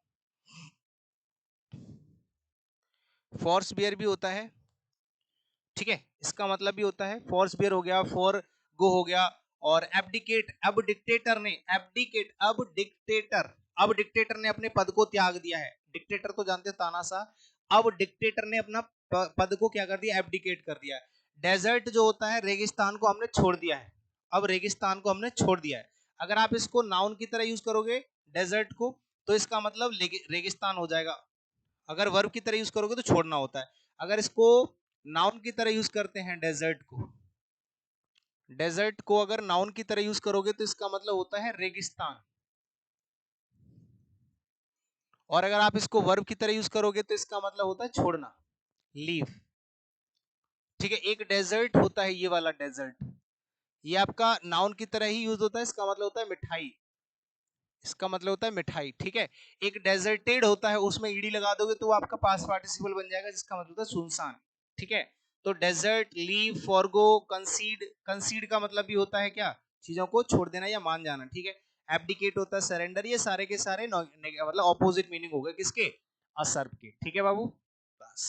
फोर्सवियर भी होता है। ठीक है, इसका मतलब भी होता है फोर्सवियर हो गया, फॉर गो हो गया। और एब्डिकेट, अब डिक्टेटर ने, एब्डिकेट अब डिक्टेटर, अब डिक्टेटर ने अपने पद को त्याग दिया है। डिक्टेटर तो जानते हैं तानाशाह, अब डिक्टेटर ने अपना पद को क्या कर दिया, एब्डिकेट कर दिया है। डेजर्ट जो होता है, रेगिस्तान को हमने छोड़ दिया है, अब रेगिस्तान को हमने छोड़ दिया है। अगर आप इसको नाउन की तरह यूज करोगे डेजर्ट को, तो इसका मतलब रेगिस्तान हो जाएगा। अगर वर्ब की तरह यूज करोगे तो छोड़ना होता है। अगर इसको नाउन की तरह यूज करते हैं डेजर्ट को, डेजर्ट को अगर नाउन की तरह यूज करोगे तो इसका मतलब होता है रेगिस्तान। और अगर आप इसको वर्ब की तरह यूज करोगे तो इसका मतलब होता है छोड़ना, लीव। ठीक है, एक डेजर्ट होता है ये वाला डेजर्ट, ये आपका नाउन की तरह ही यूज होता है, इसका मतलब होता है मिठाई, इसका मतलब होता है मिठाई। ठीक है, एक डेजर्टेड होता है, उसमें ईडी लगा दोगे तो वो आपका पास्ट पार्टिसिपल बन जाएगा, जिसका मतलब होता है सुनसान। ठीक है, तो desert, leave, forgo, concede, concede का मतलब भी होता है क्या, चीजों को छोड़ देना या मान जाना। ठीक है, एब्डिकेट होता है सरेंडर, ये सारे के सारे मतलब ऑपोजिट मीनिंग हो गए किसके, असर्ब के। ठीक है बाबू, बस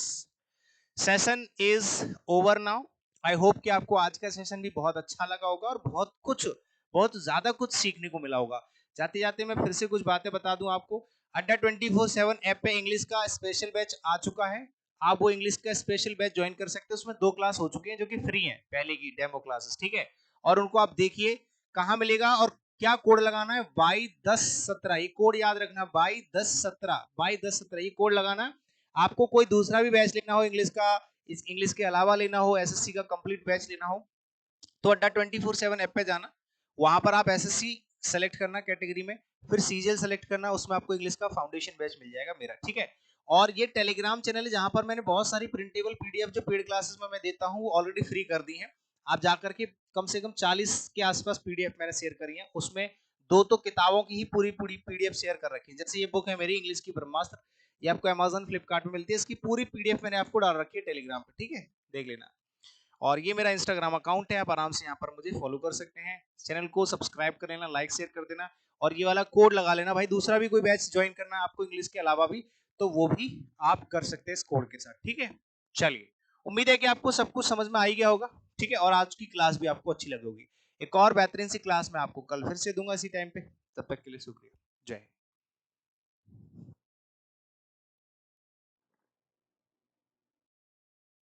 session is over now. I hope कि आपको आज का सेशन भी बहुत अच्छा लगा होगा और बहुत कुछ, बहुत ज्यादा कुछ सीखने को मिला होगा। जाते जाते मैं फिर से कुछ बातें बता दूं आपको। अड्डा 24/7 ऐप पे इंग्लिश का स्पेशल बैच आ चुका है, आप वो इंग्लिश का स्पेशल बैच ज्वाइन कर सकते हैं। उसमें 2 क्लास हो चुके हैं जो कि फ्री हैं, पहले की डेमो क्लासेस। ठीक है, और उनको आप देखिए कहाँ मिलेगा और क्या कोड लगाना है, Y1017, ये कोड याद रखना, Y1017, Y1017 ये कोड लगाना। आपको कोई दूसरा भी बैच लेना हो इंग्लिश का, इस इंग्लिश के अलावा लेना हो, एसएससी का कंप्लीट बैच लेना हो, तो अड्डा 24/7 ऐप पे जाना, वहां पर आप एसएससी सेलेक्ट करना कैटेगरी में, फिर सीजीएल सेलेक्ट करना, उसमें आपको इंग्लिश का फाउंडेशन बैच मिल जाएगा मेरा। ठीक है, और ये टेलीग्राम चैनल है जहां पर मैंने बहुत सारी प्रिंटेबल पीडीएफ जो पेड क्लासेस में मैं देता हूं वो ऑलरेडी फ्री कर दी है। आप जाकर के कम से कम 40 के आसपास पीडीएफ मैंने शेयर करी है, उसमें 2 तो किताबों की ही पूरी पूरी पीडीएफ शेयर कर रखी है। जैसे ये बुक है मेरी इंग्लिश की ब्रह्मास्त्र, ये आपको अमेजन फ्लिपकार्ट में मिलती है, इसकी पूरी पीडीएफ मैंने आपको डाल रखी है टेलीग्राम पे। ठीक है, देख लेना। और ये मेरा इंस्टाग्राम अकाउंट है, आप आराम से यहाँ पर मुझे फॉलो कर सकते हैं। चैनल को सब्सक्राइब कर लेना, लाइक शेयर कर देना, और ये वाला कोड लगा लेना भाई। दूसरा भी कोई बैच ज्वाइन करना है आपको इंग्लिश के अलावा भी, तो वो भी आप कर सकते हैं इस कोड के साथ। ठीक है, चलिए, उम्मीद है कि आपको सब कुछ समझ में आ ही गया होगा। ठीक है, और आज की क्लास भी आपको अच्छी लगी होगी। एक और बेहतरीन सी क्लास मैं आपको कल फिर से दूंगा इसी टाइम पे, तब तक के लिए शुक्रिया, जय हिंद।